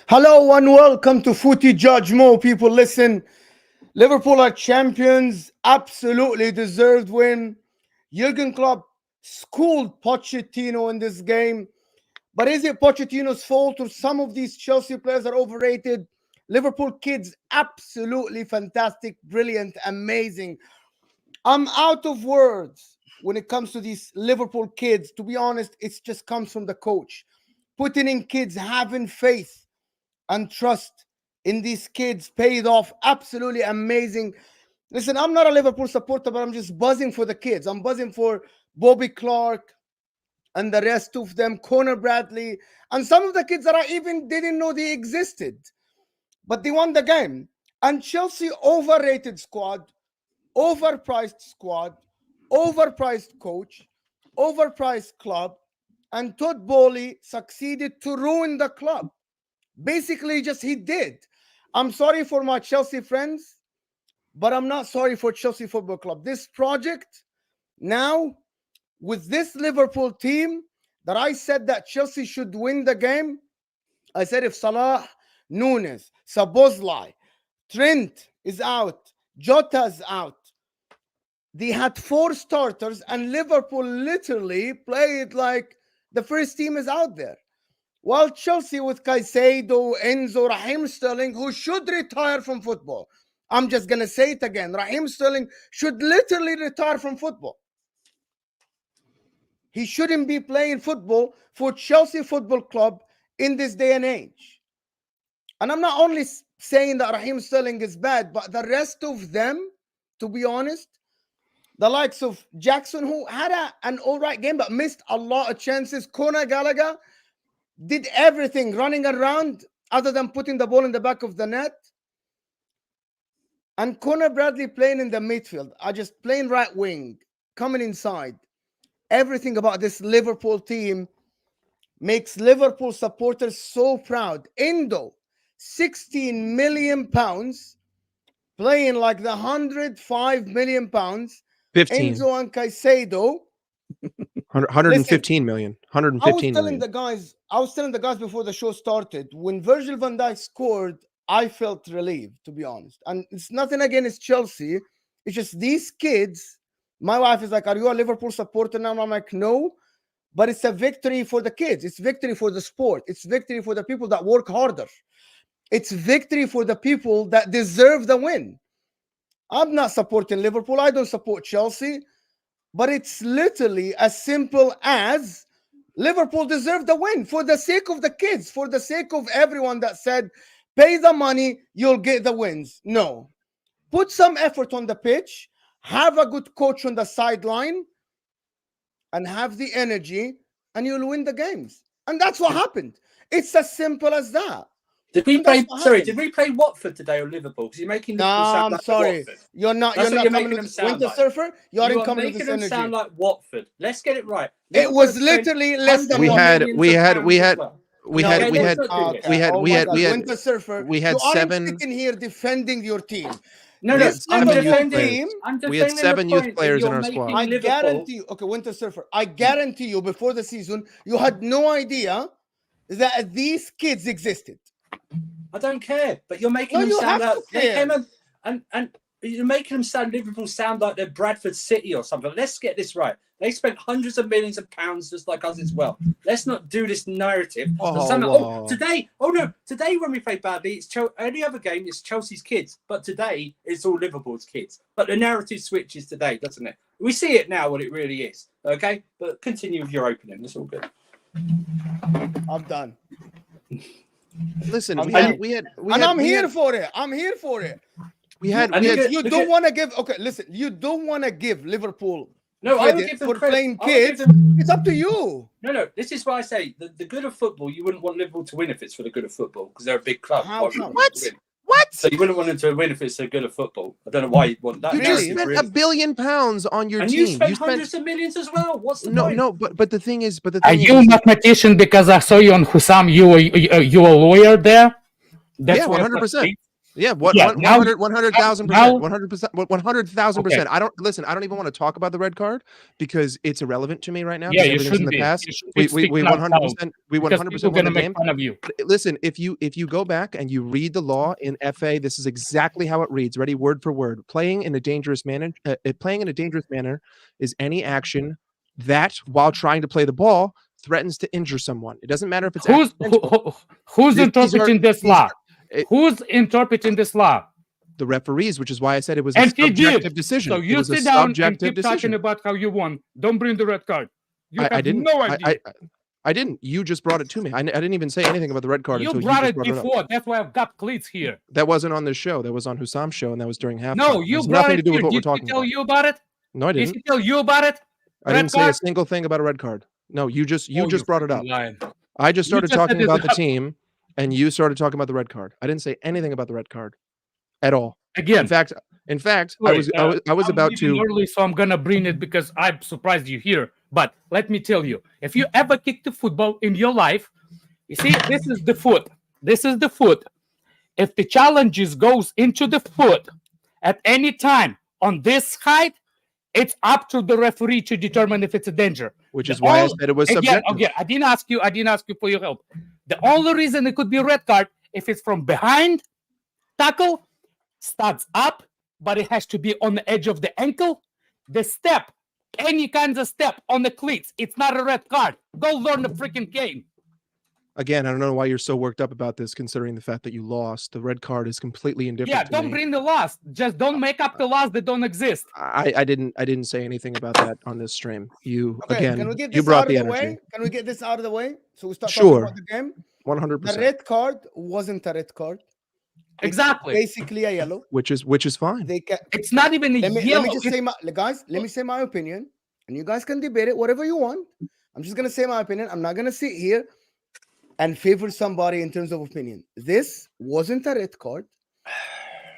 Hello and welcome to Footy Judge Mo. People, listen. Liverpool are champions. Absolutely deserved win. Jurgen Klopp schooled Pochettino in this game. But is it Pochettino's fault or some of these Chelsea players are overrated? Liverpool kids, absolutely fantastic, brilliant, amazing. I'm out of words when it comes to these Liverpool kids. To be honest, it just comes from the coach. Putting in kids, having faith and trust in these kids paid off. Absolutely amazing. Listen, I'm not a Liverpool supporter, but I'm just buzzing for the kids. I'm buzzing for Bobby Clark and the rest of them, Conor Bradley, and some of the kids that I even didn't know they existed. But they won the game. And Chelsea, overrated squad, overpriced squad, overpriced coach, overpriced club, and Todd Bowley succeeded to ruin the club. Basically, just he did. I'm sorry for my Chelsea friends, but I'm not sorry for Chelsea Football Club. This project now, with this Liverpool team, that I said that Chelsea should win the game. I said if Salah, Nunes, Szoboszlai, Trent is out, Jota's out. They had 4 starters, and Liverpool literally played like the first team is out there. While Chelsea with Caicedo, Enzo, Raheem Sterling, who should retire from football. I'm just going to say it again. Raheem Sterling should literally retire from football. He shouldn't be playing football for Chelsea Football Club in this day and age. And I'm not only saying that Raheem Sterling is bad, but the rest of them, to be honest, the likes of Jackson, who had an all right game, but missed a lot of chances. Conor Gallagher did everything running around other than putting the ball in the back of the net. And Conor Bradley playing in the midfield. I just playing right wing, coming inside. Everything about this Liverpool team makes Liverpool supporters so proud. Endo, 16 million pounds, playing like the 105 million pounds. 15. Enzo and Caicedo. 115 million. 115 million. I was telling the guys before the show started, when Virgil van Dijk scored, I felt relieved, to be honest. And it's nothing against Chelsea. It's just these kids. My wife is like, are you a Liverpool supporter now? I'm like, no. But it's a victory for the kids. It's victory for the sport. It's victory for the people that work harder. It's victory for the people that deserve the win. I'm not supporting Liverpool. I don't support Chelsea. But it's literally as simple as Liverpool deserved the win for the sake of the kids, for the sake of everyone that said, pay the money, you'll get the wins. No. Put some effort on the pitch, have a good coach on the sideline, and have the energy, and you'll win the games. And that's what happened. It's as simple as that. Did we play? Sorry, did we play Watford today or Liverpool? Because you're making Liverpool sound like Watford. You're not coming with Winter Surfer. You aren't coming with this energy. Them sound like Watford. Let's get it right. It was literally less than we had Winter Surfer. We had you 7 sitting here defending your team. No, we had 7 youth players in our squad. I guarantee you. Okay, Winter Surfer. I guarantee you, before the season, you had no idea that these kids existed. I don't care, but you're making them sound out. They came and you're making them sound Liverpool sound like they're Bradford City or something. Let's get this right. They spent hundreds of millions of pounds just like us as well. Let's not do this narrative. Today when we play badly, it's any other game, it's Chelsea's kids. But today, it's all Liverpool's kids. But the narrative switches today, doesn't it? We see it now what it really is. Okay? But continue with your opening. It's all good. I'm done. Listen, we had, I'm here for it. You don't want to give Liverpool credit for playing kids. It's up to you. No. This is why I say the good of football. You wouldn't want Liverpool to win if it's for the good of football because they're a big club. What? So you wouldn't want them to win if it's the good of football. I don't know why you'd want that. You just spent £1 billion on your team. And you spent hundreds of millions as well. What's the point? No, but the thing is, are you a mathematician? Because I saw you on Hussam. You were a lawyer there. That's 100%. Yeah, Yeah, 100,000%, now- 100%, 100,000%. I don't listen. I don't even want to talk about the red card because it's irrelevant to me right now. Yeah, because you everything's in shouldn't the be. past. You should We speak now, 100%. We because 100% people won the gonna make game. fun of you. Listen, if you go back and you read the law in FA, this is exactly how it reads. Ready, word for word. Playing in a dangerous manner is any action that, while trying to play the ball, threatens to injure someone. It doesn't matter if it's Who's interpreting this law? it- Who's interpreting this law? the referees, which is why I said it was a And he did. subjective decision. So It you was a sit down and subjective keep talking decision. about how you won. Don't bring the red card. You I have didn't. no idea. I didn't. You just brought it to me. I didn't even say anything about the red card You until brought you it just brought it up. before. That's why I've got cleats here. That wasn't on this show. That was on Husam's show, and that was during halftime. No, you It has brought nothing it to do with here. what we're Did he talking tell about. you about it? No, I Did didn't. he tell you about it? I didn't say a single thing about a red card. No, you just brought it up. Lying. I just started just said talking this about the up. team, and you started talking about the red card. I didn't say anything about the red card at all. Again. In fact, Sorry, I was I'm about leaving to. early, so I'm gonna bring it because I'm surprised you here. But let me tell you, if you ever kicked the football in your life, you see, this is the foot. This is the foot. If the challenges goes into the foot at any time on this height, it's up to the referee to determine if it's a danger. Which is why I said it was subjective. Again, I didn't ask you for your help. The only reason it could be a red card if it's from behind, tackle, starts up, but it has to be on the edge of the ankle. The step, any kinds of step on the cleats, it's not a red card. Go learn the freaking game. Again, I don't know why you're so worked up about this, considering the fact that you lost. The red card is completely indifferent. Yeah, to don't me. bring the loss. Just don't make up the loss that don't exist. I didn't say anything about that on this stream. You again, can we get this you brought out the of the energy. way? Can we get this out of the way so we start talking about the game? 100%. The red card wasn't a red card. Exactly. It's basically a yellow. Which is fine. It's not even a yellow. Let me just say let me say my opinion, and you guys can debate it whatever you want. I'm just gonna say my opinion. I'm not gonna sit here and favor somebody in terms of opinion. This wasn't a red card.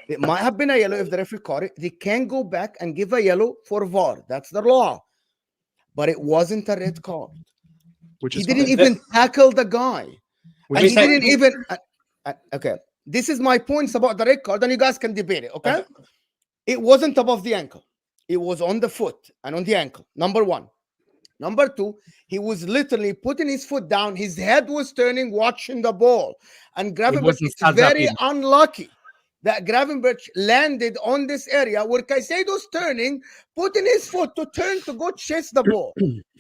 It might have been a yellow if the referee caught it. They can go back and give a yellow for VAR. That's the law. But it wasn't a red card. Which he is didn't fine. even tackle the guy. And he say- didn't even. Okay, this is my points about the red card, and you guys can debate it. Okay, it wasn't above the ankle. It was on the foot and on the ankle. Number one. Number two, he was literally putting his foot down. His head was turning, watching the ball. And Gravenberch is very unlucky that Gravenberch landed on this area where Caicedo's turning, putting his foot to turn to go chase the ball.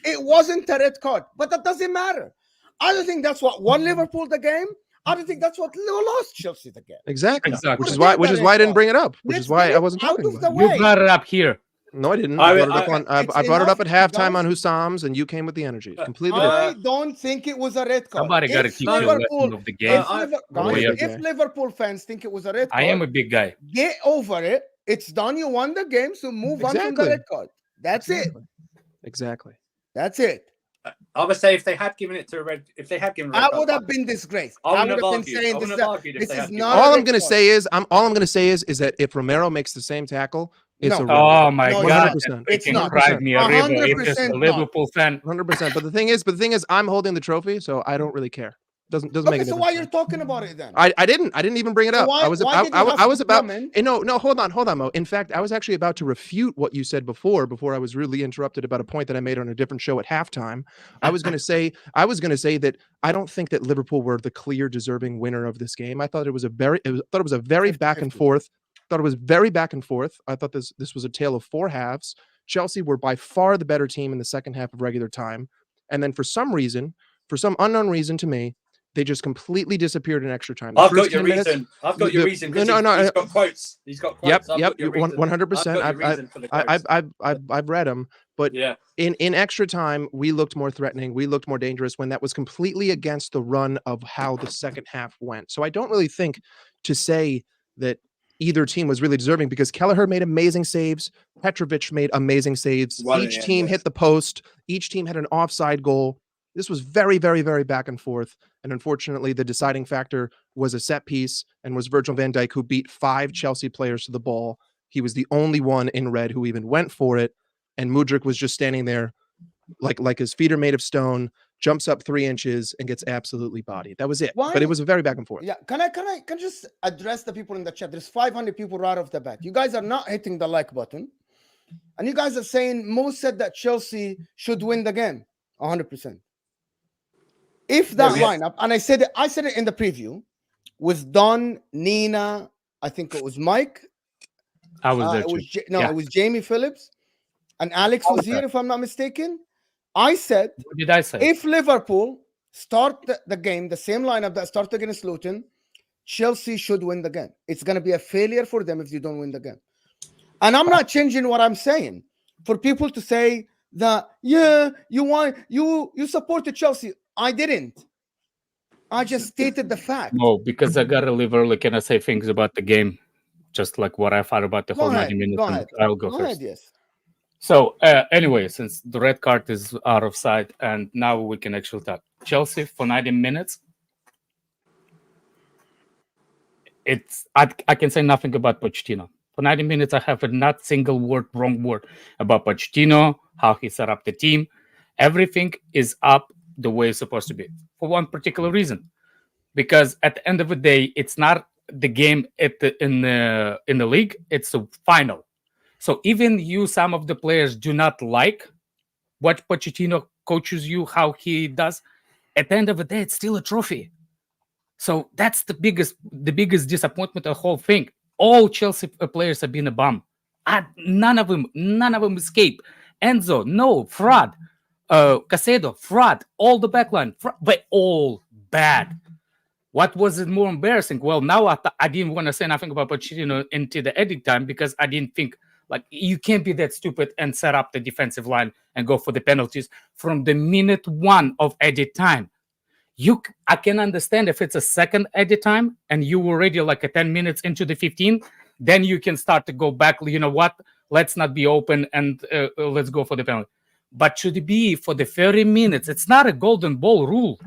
It wasn't a red card, but that doesn't matter. I don't think that's what won Liverpool the game. I don't think that's what lost Chelsea the game. Exactly. Which is why I didn't bring it up. Which is why I wasn't talking about it. You brought it up here. No, I didn't. I brought it up at halftime on Husam's, and you came with the energy. Completely I don't think it was a red card. Somebody got to keep you lesson of the game. If Liverpool fans think it was a red card, I am a big guy. Get over it. It's done. You won the game, so move on from the red card. That's it. Exactly. That's it. I would say if they had given it to a red, I would have been disgraced. I would have been saying this is not. All I'm going to say is that if Romero makes the same tackle, it's a oh my God! 100%. It's not. Drive me a river. It's just a Liverpool fan. 100%. But the thing is, I'm holding the trophy, so I don't really care. Doesn't make a difference. So why you're talking about it then? I didn't even bring it up. I was about no, hold on, Mo. In fact, I was actually about to refute what you said before I was rudely interrupted about a point that I made on a different show at halftime. I was going to say that I don't think that Liverpool were the clear deserving winner of this game. I thought it was a very back and forth. I thought this was a tale of four halves. Chelsea were by far the better team in the second half of regular time, and then for some unknown reason to me, they just completely disappeared in extra time. I've got your reason. I've got your reason. No. He's got quotes. He's got quotes. Yep. 100%. I've read them. But in extra time, we looked more threatening. We looked more dangerous when that was completely against the run of how the second half went. So I don't really think to say that either team was really deserving because Kelleher made amazing saves. Petrovic made amazing saves. Each team hit the post. Each team had an offside goal. This was very, very, very back and forth. And unfortunately, the deciding factor was a set piece and was Virgil van Dijk, who beat 5 Chelsea players to the ball. He was the only one in red who even went for it. And Mudryk was just standing there like his feet are made of stone, jumps up 3 inches, and gets absolutely bodied. That was it. Why? But it was a very back and forth. Yeah, can I just address the people in the chat? There's 500 people right off the bat. You guys are not hitting the like button, and you guys are saying Mo said that Chelsea should win the game 100%. If that lineup, and I said it in the preview, with Don, Nina, I think it was Mike. I was there it was Jamie Phillips, and Alex was here, if I'm not mistaken. I said, what did I say? If Liverpool start the game, the same lineup that started against Luton, Chelsea should win the game. It's going to be a failure for them if they don't win the game. And I'm not changing what I'm saying. For people to say that, you supported Chelsea. I didn't. I just stated the fact. No, because I gotta leave early. Can I say things about the game? Just like what I thought about the whole 90 minutes. Go ahead. I'll go first. Ahead, yes. So anyway, since the red card is out of sight, and now we can actually talk. Chelsea for 90 minutes. I can say nothing about Pochettino. For 90 minutes, I have not single wrong word about Pochettino, how he set up the team. Everything is up the way it's supposed to be for one particular reason. Because at the end of the day, it's not the game in the league, it's a final. So even some of the players do not like what Pochettino coaches you, how he does. At the end of the day, it's still a trophy. So that's the biggest disappointment of the whole thing. All Chelsea players have been a bum. None of them escape. Enzo, no, fraud. Caicedo, fraud. All the backline, but all bad. What was it more embarrassing? Well, now I didn't want to say nothing about Pochettino into the edit time because I didn't think, like, you can't be that stupid and set up the defensive line and go for the penalties from the minute 1 of edit time. I can understand if it's a second edit time and you already like a 10 minutes into the 15, then you can start to go back. You know what? Let's not be open and let's go for the penalty. But should it be for the 30 minutes? It's not a golden ball rule.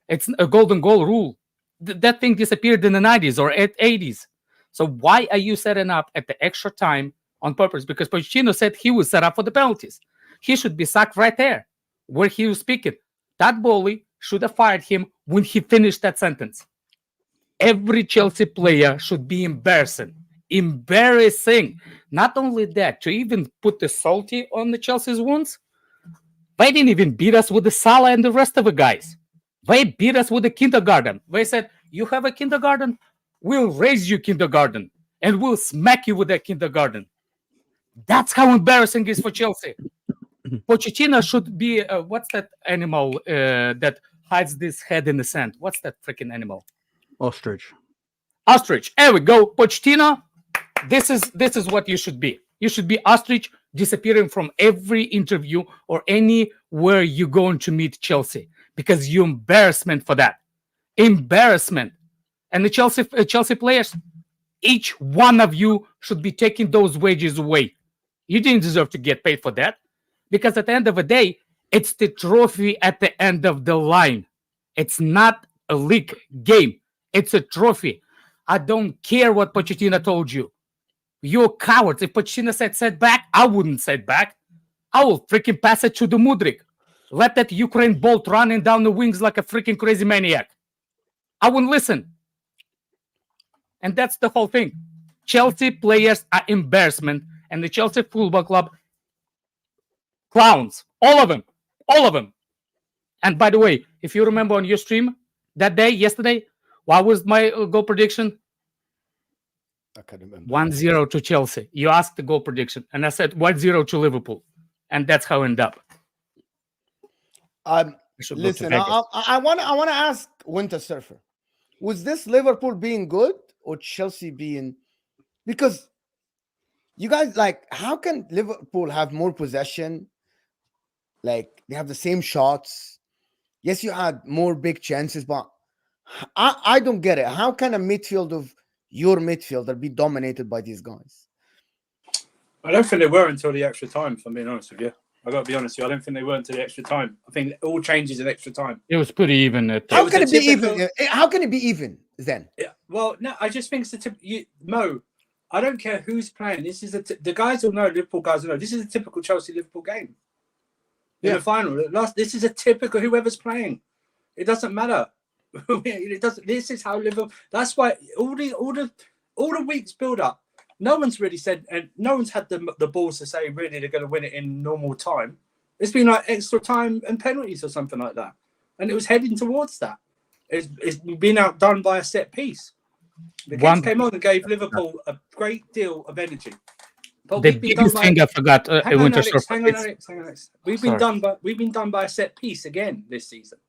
It's a golden goal rule. That thing disappeared in the 90s or 80s. So why are you setting up at the extra time on purpose? Because Pochettino said he was set up for the penalties. He should be sacked right there where he was speaking. That bully should have fired him when he finished that sentence. Every Chelsea player should be embarrassing. Not only that, to even put the salty on the Chelsea's wounds, they didn't even beat us with the Salah and the rest of the guys. They beat us with the kindergarten. They said, you have a kindergarten? We'll raise you kindergarten. And we'll smack you with that kindergarten. That's how embarrassing it is for Chelsea. Pochettino should be, what's that animal that hides this head in the sand? What's that freaking animal? Ostrich. There we go. Pochettino, this is what you should be. You should be ostrich, disappearing from every interview or anywhere you're going to meet Chelsea. Because you're embarrassment for that. Embarrassment. And the Chelsea players, each one of you should be taking those wages away. You didn't deserve to get paid for that. Because at the end of the day, it's the trophy at the end of the line. It's not a league game. It's a trophy. I don't care what Pochettino told you. You're cowards. If Pochettino said set back, I wouldn't set back. I will freaking pass it to the Mudryk. Let that Ukraine bolt running down the wings like a freaking crazy maniac. I wouldn't listen. And that's the whole thing. Chelsea players are embarrassment, and the Chelsea Football Club clowns. All of them. And by the way, if you remember on your stream that day, yesterday, what was my goal prediction? I can't remember. 1-0 to Chelsea. You asked the goal prediction, and I said 1-0 to Liverpool. And that's how it ended up. Listen, I want to ask Winter Surfer, was this Liverpool being good or Chelsea being? Because you guys, like, how can Liverpool have more possession? Like, they have the same shots. Yes, you had more big chances, but I don't get it. How can a midfield of your midfielder be dominated by these guys? I don't think they were until the extra time, if I'm being honest with you. I got to be honest with you. I don't think they were until the extra time. I think it all changes in extra time. It was pretty even. How can it be even? How can it be even then? Yeah. Well, no, I just think it's Mo, I don't care who's playing. This is the guys will know, Liverpool guys will know. This is a typical Chelsea-Liverpool game. in the final. This is a typical whoever's playing. It doesn't matter. It doesn't. This is how Liverpool. That's why all the weeks build up. No one's really said, and no one's had the balls to say really they're going to win it in normal time. It's been like extra time and penalties or something like that, and it was heading towards that. It's been outdone by a set piece. The kids came on and gave Liverpool a great deal of energy. But the biggest thing I forgot. Hang on, Alex. We've been done by a set piece again this season,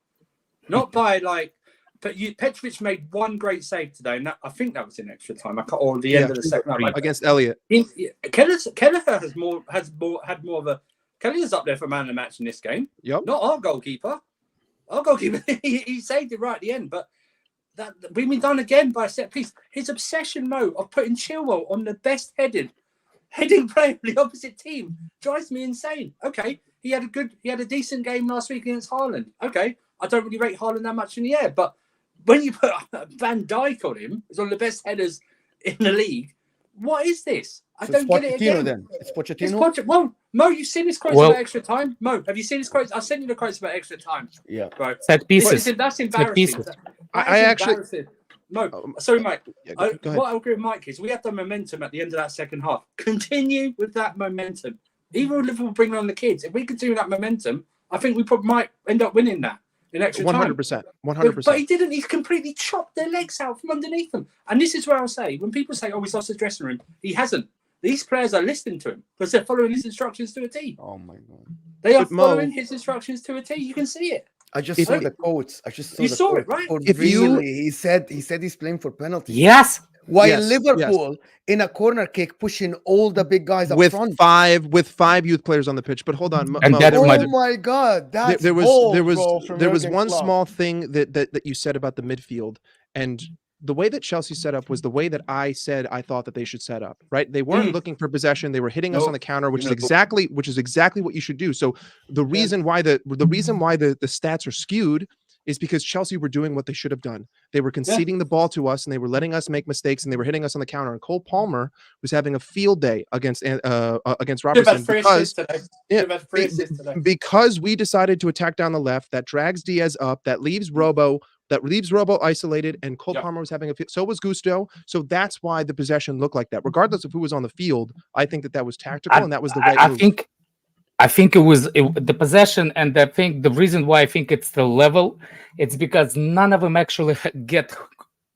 not by like. But Petrovic made one great save today, and I think that was in extra time. Or the end of the second half against Elliott. Kelleher had more of a. Kelleher's up there for man of the match in this game. Yep. Not our goalkeeper. Our goalkeeper, he saved it right at the end, but that we've been done again by a set piece. His obsession mode of putting Chilwell on the best heading player of the opposite team drives me insane. Okay, he had a decent game last week against Haaland. Okay, I don't really rate Haaland that much in the air, but when you put Van Dijk on him, he's one of the best headers in the league. What is this? I don't get it again. Then it's Pochettino. Well, Mo, you've seen his quotes about extra time. Mo, have you seen his quotes? I'll send you the quotes about extra time. Yeah, bro. Set pieces. That's embarrassing. I actually. Mo, sorry, Mike. Go ahead. What I agree with Mike is we had the momentum at the end of that second half. Continue with that momentum. Even with Liverpool bringing on the kids, if we continue that momentum, I think we probably might end up winning that in extra time. 100%. 100%. But he didn't. He completely chopped their legs out from underneath them. And this is where I'll say, when people say, "Oh, he's lost the dressing room," he hasn't. These players are listening to him because they're following his instructions to a T. Oh my god! They are following his instructions to a T. You can see it. I just saw the quotes. You saw it, right? He said he's playing for penalties. Yes. While Liverpool in a corner kick pushing all the big guys up front with five youth players on the pitch. But hold on, oh my god, there was one small thing that you said about the midfield, and the way that Chelsea set up was the way that I said I thought that they should set up. Right? They weren't looking for possession; they were hitting us on the counter, which is exactly what you should do. So the reason why the stats are skewed is because Chelsea were doing what they should have done. They were conceding the ball to us, and they were letting us make mistakes, and they were hitting us on the counter. And Cole Palmer was having a field day against Robertson because we decided to attack down the left. That drags Diaz up. That leaves Robo isolated, and Cole Palmer was having so was Gusto. So that's why the possession looked like that. Regardless of who was on the field, I think that was tactical, and that was the right move. I think it was the possession, and I think the reason why I think it's the level, it's because none of them actually get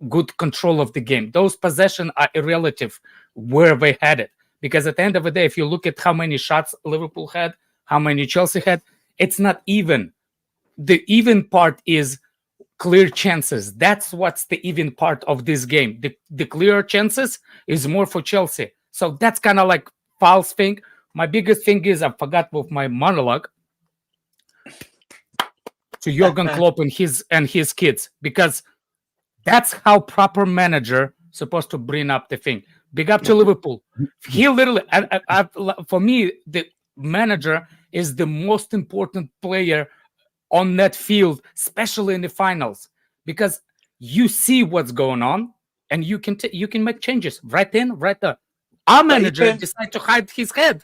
good control of the game. Those possession are irrelative where they had it, because at the end of the day, if you look at how many shots Liverpool had, how many Chelsea had, it's not even. The even part is clear chances. That's what's the even part of this game. The clear chances is more for Chelsea. So that's kind of like false thing. My biggest thing is I forgot with my monologue to Jurgen Klopp and his kids, because that's how proper manager supposed to bring up the thing. Big up to Liverpool. He literally, for me, the manager is the most important player on that field, especially in the finals, because you see what's going on and you can make changes right then, right there. Our manager decided to hide his head.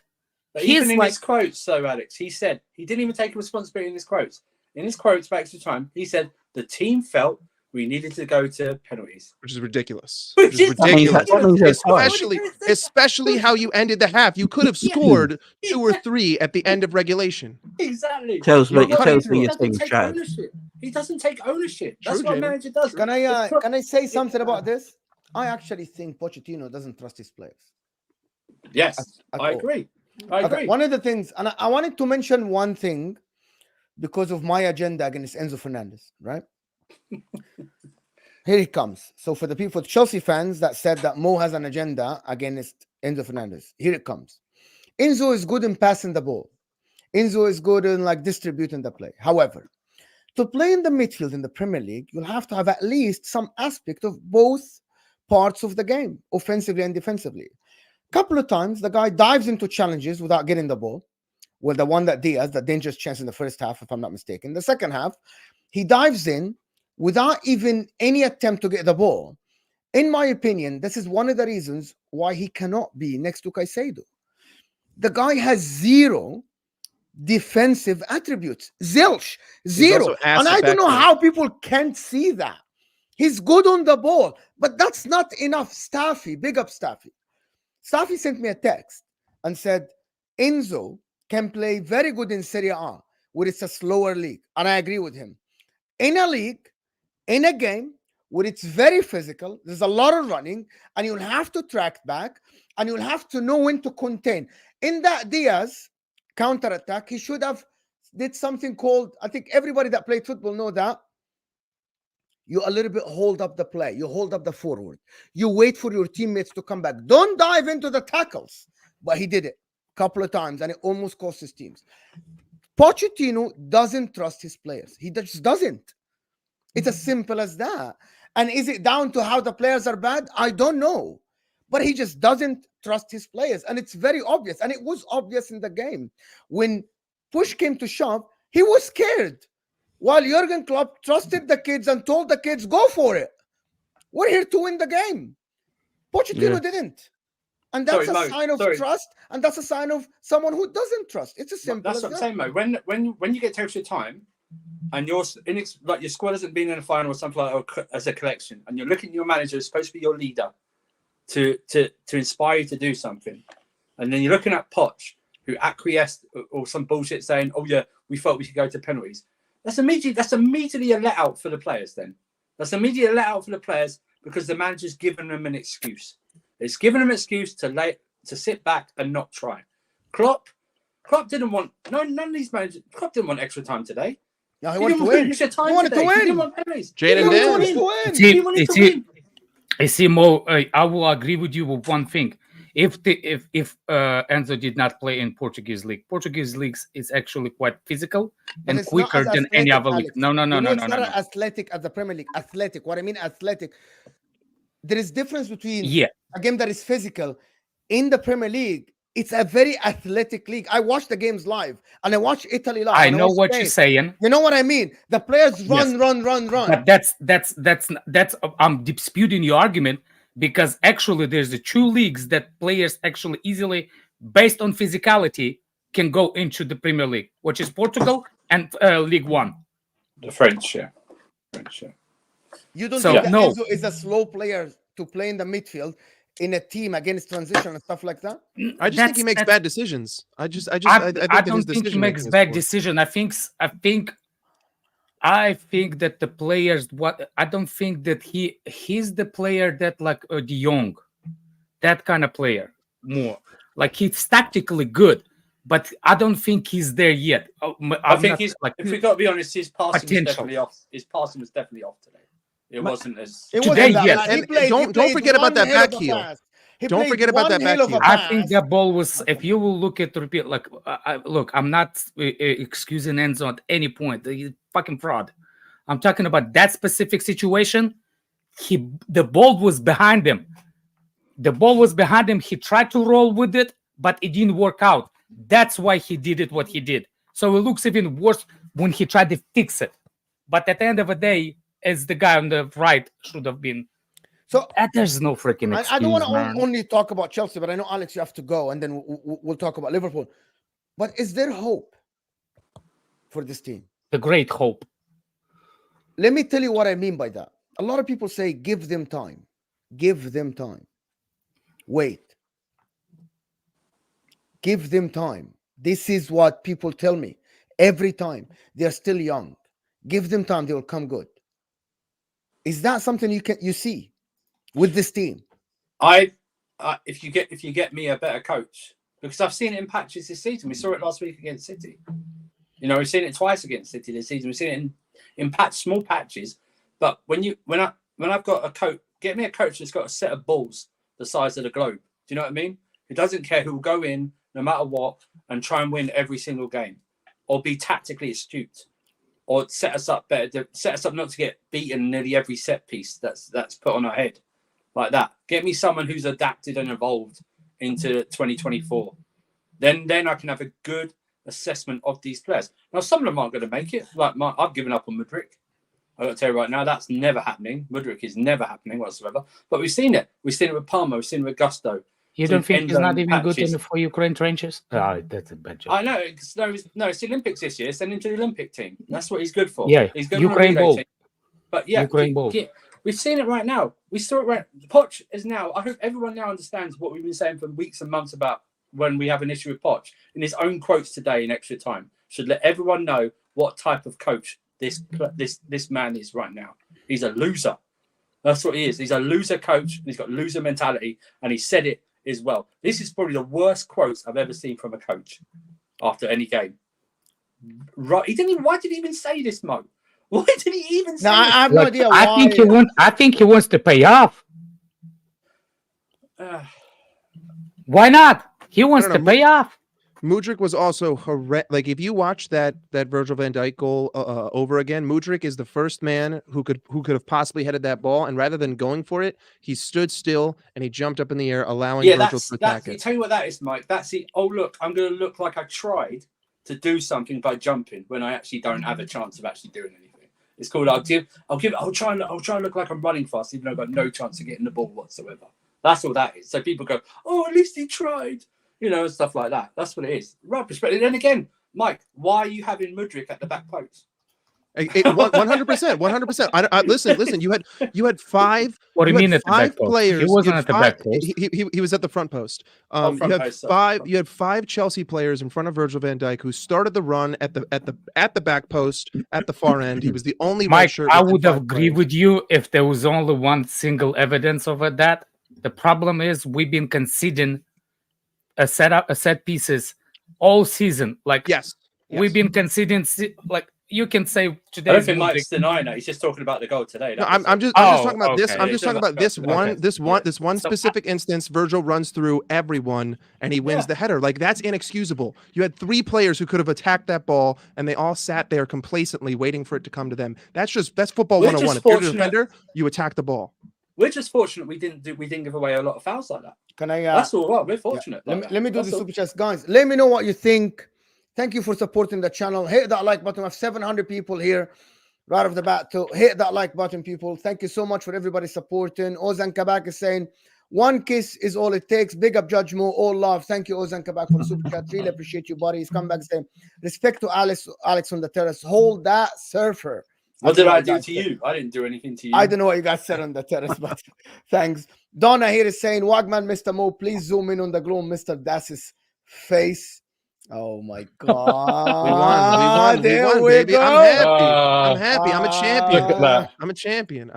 But even in his quotes, though, Alex, he said he didn't even take responsibility in his quotes. In his quotes for extra time, he said the team felt we needed to go to penalties, which is ridiculous. Especially how you ended the half. You could have scored 2 or 3 at the end of regulation. Exactly. Tells me your thing, Chad. He doesn't take ownership. That's what a manager does. Can I say something about this? I actually think Pochettino doesn't trust his players. Yes, I agree. Okay. One of the things, and I wanted to mention one thing because of my agenda against Enzo Fernandez, right? Here it comes. So for the Chelsea fans that said that Mo has an agenda against Enzo Fernandez, here it comes. Enzo is good in passing the ball. Enzo is good in distributing the play. However, to play in the midfield in the Premier League, you'll have to have at least some aspect of both parts of the game, offensively and defensively. Couple of times the guy dives into challenges without getting the ball. Well, the one that Diaz, the dangerous chance in the first half, if I'm not mistaken. The second half, he dives in without even any attempt to get the ball. In my opinion, this is one of the reasons why he cannot be next to Caicedo. The guy has zero defensive attributes. Zilch, zero. And I don't know how people can't see that. He's good on the ball, but that's not enough. Staffy, big up Staffy. Staffy sent me a text and said, Enzo can play very good in Serie A, where it's a slower league. And I agree with him. In a league, in a game where it's very physical, there's a lot of running, and you'll have to track back, and you'll have to know when to contain. In that Diaz counter-attack, he should have did something called, I think everybody that played football know that, you a little bit hold up the play. You hold up the forward. You wait for your teammates to come back. Don't dive into the tackles. But he did it a couple of times, and it almost cost his teams. Pochettino doesn't trust his players. He just doesn't. It's as simple as that. And is it down to how the players are bad? I don't know. But he just doesn't trust his players. And it's very obvious. And it was obvious in the game. When push came to shove, he was scared. While Jurgen Klopp trusted the kids and told the kids, go for it. We're here to win the game. Pochettino didn't. And that's a sign of trust, and that's a sign of someone who doesn't trust. It's as simple as that. That's what I'm saying, Mo. When you get to extra time, and your squad hasn't been in a final or something like that as a collection, and you're looking at your manager who's supposed to be your leader to inspire you to do something, and then you're looking at Poch, who acquiesced or some bullshit saying, "Oh yeah, we felt we should go to penalties." That's immediately a let out for the players. Then that's immediately a let out for the players because the manager's given them an excuse. It's given them an excuse to sit back and not try. Klopp didn't want none of these managers. Klopp didn't want extra time today. No, he wanted to win. He wanted to win. He didn't want penalties. You see, Mo, I will agree with you with one thing. If Enzo did not play in Portuguese league is actually quite physical and quicker than any other league. No. It's not as athletic as the Premier League. Athletic. What I mean, athletic. There is difference between a game that is physical. In the Premier League, it's a very athletic league. I watch the games live, and I watch Italy live. I know what you're saying. You know what I mean? The players run. But that's I'm disputing your argument because actually there's the two leagues that players actually easily, based on physicality, can go into the Premier League, which is Portugal and League One. The French, yeah. You don't think that Enzo is a slow player to play in the midfield in a team against transition and stuff like that? I just think he makes bad decisions. I don't think he makes bad decisions. I think that the players. I don't think that he's the player that like De Jong, that kind of player more. Like he's tactically good, but I don't think he's there yet. I think he's like. If we got to be honest, his passing was definitely off. His passing was definitely off today. It wasn't as today. Yes, and don't forget about that back heel. Don't forget about that back heel. I think that ball was. If you will look at the repeat, like look, I'm not excusing Enzo at any point. He's fucking fraud. I'm talking about that specific situation. The ball was behind him. He tried to roll with it, but it didn't work out. That's why he did it what he did. So it looks even worse when he tried to fix it. But at the end of the day, as the guy on the right should have been. So there's no freaking excuse. I don't want to only talk about Chelsea, but I know, Alex, you have to go, and then we'll talk about Liverpool. But is there hope for this team? The great hope. Let me tell you what I mean by that. A lot of people say, give them time. Give them time. Wait. Give them time. This is what people tell me every time. They're still young. Give them time. They will come good. Is that something you see with this team? If you get me a better coach, because I've seen it in patches this season. We saw it last week against City. You know, we've seen it twice against City this season. We've seen it in small patches. But when I've got a coach, get me a coach that's got a set of balls the size of the globe. Do you know what I mean? Who doesn't care, who will go in no matter what and try and win every single game, or be tactically astute. Or set us up better. Set us up not to get beaten nearly every set piece that's put on our head, like that. Get me someone who's adapted and evolved into 2024. Then I can have a good assessment of these players. Now some of them aren't going to make it. Like I've given up on Mudryk. I got to tell you right now, that's never happening. Mudryk is never happening whatsoever. But we've seen it. We've seen it with Palmer. We've seen it with Gusto. You don't think he's not even good for Ukraine trenches? Oh, that's a bad joke. I know. It's the Olympics this year. Send him to the Olympic team. That's what he's good for. Yeah, he's good Ukraine ball. Team. But yeah, we've seen it right now. We saw it right. Poch is now. I hope everyone now understands what we've been saying for weeks and months about when we have an issue with Poch. In his own quotes today in extra time, should let everyone know what type of coach this man is right now. He's a loser. That's what he is. He's a loser coach. And he's got loser mentality, and he said it as well. This is probably the worst quotes I've ever seen from a coach after any game. Right? Why did he even say this, Mo? Why did he even say? I have no idea why. I think he wants to pay off. Why not? He wants to pay off. Mudryk was also horrendous. Like, if you watch that Virgil van Dijk goal over again, Mudryk is the first man who could have possibly headed that ball, and rather than going for it, he stood still and he jumped up in the air, allowing Virgil to attack it. Tell you what that is, Mike. That's the look, I'm going to look like I tried to do something by jumping when I actually don't have a chance of actually doing anything. It's called I'll try and look like I'm running fast, even though I've got no chance of getting the ball whatsoever. That's all that is. So people go, oh, at least he tried. And stuff like that. That's what it is. Rubbish. But then again, Mike, why are you having Mudryk at the back post? 100%. Listen. You had five. What do you mean at the back players? He wasn't at the back post. He was at the front post. You had five Chelsea players in front of Virgil van Dijk who started the run at the back post at the far end. He was the only Mike. I would agree with you if there was only one single evidence of that. The problem is we've been conceding a set pieces all season. Like, yes. We've been conceding. Like, you can say today. I don't think Mike's denying that. He's just talking about the goal today. No, I'm just talking about this. I'm just talking about this one specific instance. Virgil runs through everyone and he wins the header. Like, that's inexcusable. You had three players who could have attacked that ball and they all sat there complacently waiting for it to come to them. That's football 101. If you're the defender, you attack the ball. We're just fortunate we didn't give away a lot of fouls like that. That's all right. We're fortunate. Yeah. Let me do the super chats, guys. Let me know what you think. Thank you for supporting the channel. Hit that like button. We have 700 people here right off the bat. So hit that like button, people. Thank you so much for everybody supporting. Ozan Kabak is saying, one kiss is all it takes. Big up Judge Mo. All love. Thank you, Ozan Kabak, for the super chat. Really appreciate you, buddy. He's come back saying, respect to Alex on the terrace. Hold that surfer. What did I do to you? I didn't do anything to you. I don't know what you guys said on the terrace, but thanks. Donna here is saying, Wagman, Mr. Mo, please zoom in on the glow on Mr. Das's face. Oh my God. We won, baby. Go. I'm happy. I'm a champion. Look at that. I'm a champion.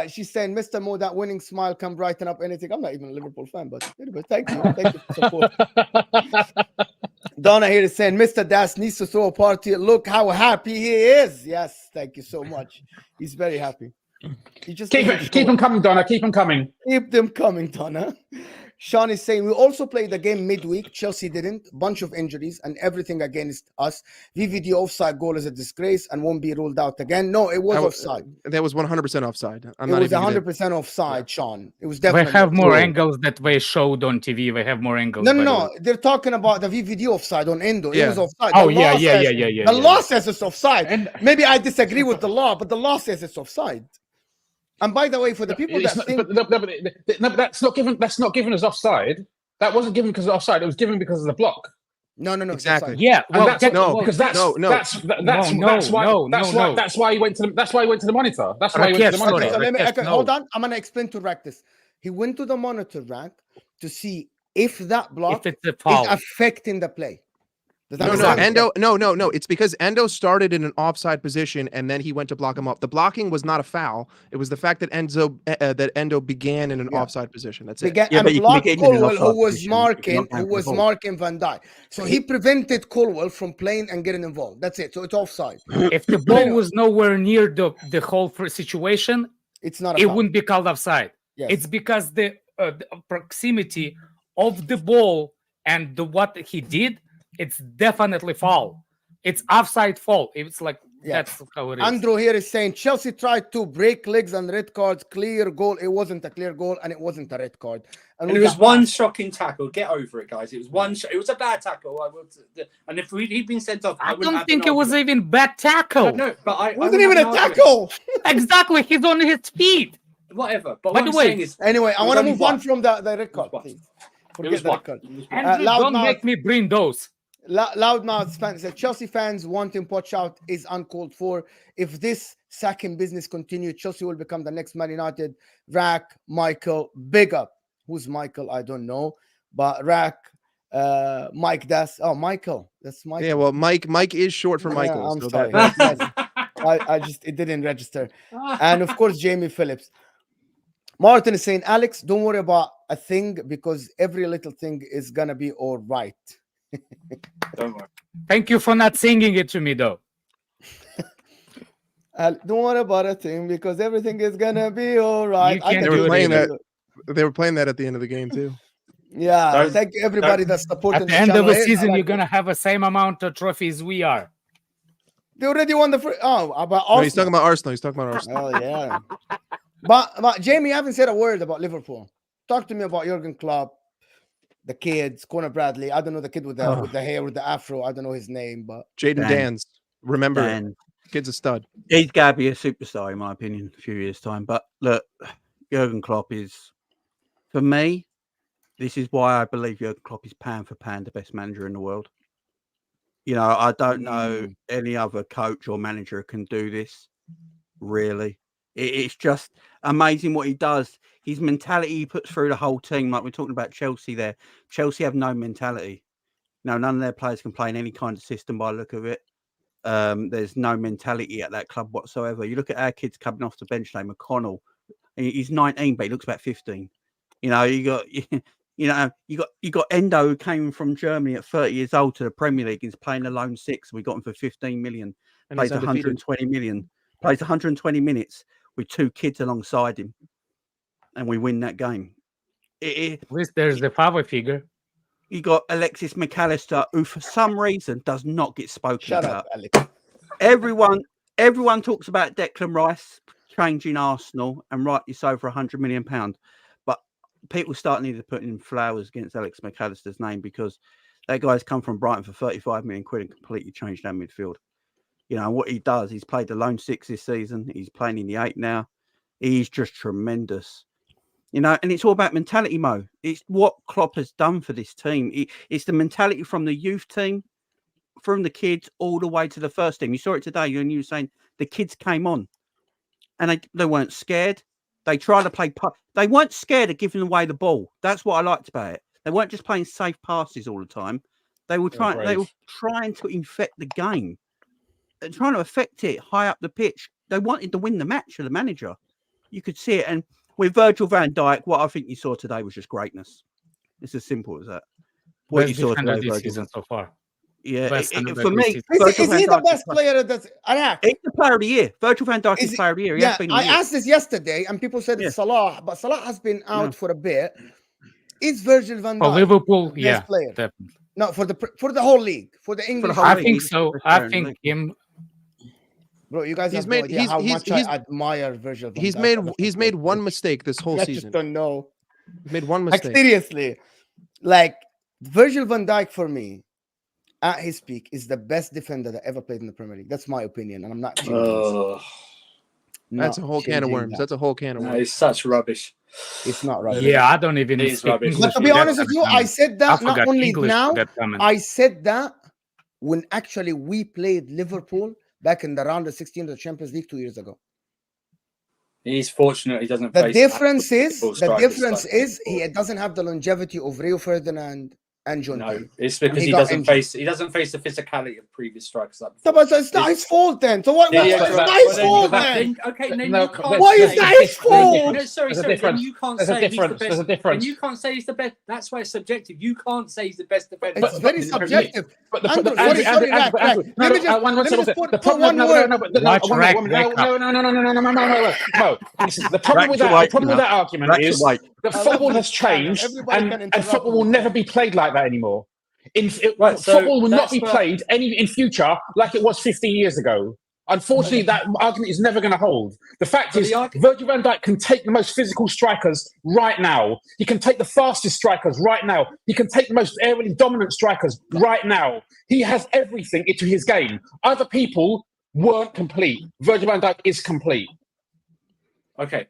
She's saying, Mr. Mo, that winning smile can brighten up anything. I'm not even a Liverpool fan, but anyway, thank you. Thank you for support. Donna here is saying, Mr. Das needs to throw a party. Look how happy he is. Yes, thank you so much. He's very happy. He just keep them coming, Donna. Keep them coming. Keep them coming, Donna. Sean is saying, we also played the game midweek. Chelsea didn't. Bunch of injuries and everything against us. VVD offside goal is a disgrace and won't be ruled out again. No, it was offside. That was 100% offside. It was 100% offside, Sean. It was definitely. They have more angles that they showed on TV. They have more angles. No. They're talking about the VVD offside on Endo. Yeah. It was offside. Oh, yeah. The law says it's offside. And maybe I disagree with the law, but the law says it's offside. And by the way, for the people but that's not given as offside. That wasn't given because of offside. It was given because of the block. No. Exactly. Yeah. Well, that's why he went to the monitor. That's why he went to the monitor. So hold on. I'm gonna explain to Rak this. He went to the monitor, Rak, to see if that block is affecting the play. No. It's because Endo started in an offside position and then he went to block him up. The blocking was not a foul. It was the fact that Endo began in an offside position. That's it. And blocked Colwell, who was marking Van Dijk. So he prevented Colwell from playing and getting involved. That's it. So it's offside. If the ball was nowhere near the whole situation, it's not. It wouldn't be called offside. Yes. It's because the proximity of the ball and what he did. It's definitely foul. It's offside foul. It's like that's how it is. Andrew here is saying Chelsea tried to break legs and red cards. Clear goal. It wasn't a clear goal and it wasn't a red card. And it was one shocking tackle. Get over it, guys. It was one. It was a bad tackle. And if he'd been sent off, I don't think it was even bad tackle. No, but it wasn't even a tackle. Exactly. He's on his feet. whatever. But By what the I'm way, saying is, Anyway, I It was want to only move on one. from the record, one. please. It Forget was the one. record. It was one. Andrew, don't Loudmouth. make me bring those. Loudmouth fans said Chelsea fans wanting Poch out is uncalled for. If this sacking business continues, Chelsea will become the next Man United. Rak, Michael, big up. Who's Michael? I don't know. But Rak, Mike, that's Michael. That's Michael. Yeah, well, Mike is short for Michael. Yeah, I'm so sorry. that- I just it didn't register. And of course, Jamie Phillips. Martin is saying, Alex, don't worry about a thing because every little thing is gonna be all right. Don't worry. Thank you for not singing it to me, though. Don't worry about a thing because everything is gonna be all right. You can't they do were it playing either. that. They were playing that at the end of the game too. Yeah, Don't- thank you everybody that's supporting At the this end of channel. the Hey, season, I like you're gonna have the same amount of trophies we are. They already won the free. Oh, about No, he's talking Arsenal. about Arsenal. He's talking about Arsenal. Oh yeah. But Jamie, you haven't said a word about Liverpool. Talk to me about Jurgen Klopp, the kids, Conor Bradley. I don't know the kid with the hair with the afro. I don't know his name, but Jaden Dan. Dans. Remember, Dan. kid's a stud. He's going to be a superstar, in my opinion, in a few years' time. But look, Jurgen Klopp is, for me, this is why I believe Jurgen Klopp is pound for pound the best manager in the world. You know, I don't know any other coach or manager can do this, really. It's just amazing what he does. His mentality he puts through the whole team. Like we're talking about Chelsea there. Chelsea have no mentality. No, none of their players can play in any kind of system by the look of it. There's no mentality at that club whatsoever. You look at our kids coming off the bench, like McConnell. He's 19, but he looks about 15. You know, you got Endo who came from Germany at 30 years old to the Premier League. He's playing the lone six. We got him for 15 million. And Plays he's undefeated. 120 million. Plays 120 minutes with two kids alongside him, and we win that game. At least there's the father figure. You got Alexis McAllister, who for some reason does not get spoken shut about. up, Alex. Everyone talks about Declan Rice changing Arsenal, and rightly so, for £100 million. But people start needing to put in flowers against Alex McAllister's name because that guy's come from Brighton for 35 million quid and completely changed that midfield. You know, what he does, he's played the lone six this season. He's playing in the 8 now. He's just tremendous. You know, and it's all about mentality, Mo. It's what Klopp has done for this team. It's the mentality from the youth team, from the kids, all the way to the first team. You saw it today, and you were saying the kids came on, and they weren't scared. They tried to play. They weren't scared of giving away the ball. That's what I liked about it. They weren't just playing safe passes all the time. They were trying. They were trying to infect the game. They're trying to affect it high up the pitch. They wanted to win the match for the manager. You could see it. And with Virgil van Dijk, what I think you saw today was just greatness. It's as simple as that. What Best you saw defender today, this Virgil. season so far. Yeah, Best for defender me, this season. Is he the best player that's Iraq? He's the player of the year. Virgil van Dijk is player of the year. He has been I asked this yesterday, and people said it's Salah, but Salah has been out for a bit. Is Virgil van Dijk For Liverpool, the best player? Definitely. No, for the whole league, for the English. I think so. I think him. Bro, you guys have no idea how much I admire Virgil van Dijk. He's made one mistake this whole I season. just don't know. He's made one Like mistake. seriously, like Virgil van Dijk for me, at his peak, is the best defender that ever played in the Premier League. That's my opinion, and I'm not changing. That's a whole can of worms. That's a whole can of worms. It's such rubbish. It's not right. Yeah, I don't even It is speak rubbish. English. But to be honest with you, I said that not forgot only English now. for that comment. I said that when actually we played Liverpool back in the round of 16 of the Champions League 2 years ago. He's fortunate he doesn't. The difference is he doesn't have the longevity of Rio Ferdinand and John. No, it's because he doesn't face the physicality of previous strikers. Like so, but it's not his fault then. So what? It's not his fault then. Okay, why is that his fault? No, sorry. Then you can't say he's the best. There's a difference. And you can't say he's the best. That's why it's subjective. You can't say he's the best defender. It's very subjective. But Let me just put one word. The problem with that argument is that football has changed, and football will never be played like that anymore. Football will not be played in future like it was 15 years ago. Unfortunately, that argument is never going to hold. The fact is, Virgil van Dijk can take the most physical strikers right now. He can take the fastest strikers right now. He can take the most aerially dominant strikers right now. He has everything into his game. Other people weren't complete. Virgil van Dijk is complete. Okay.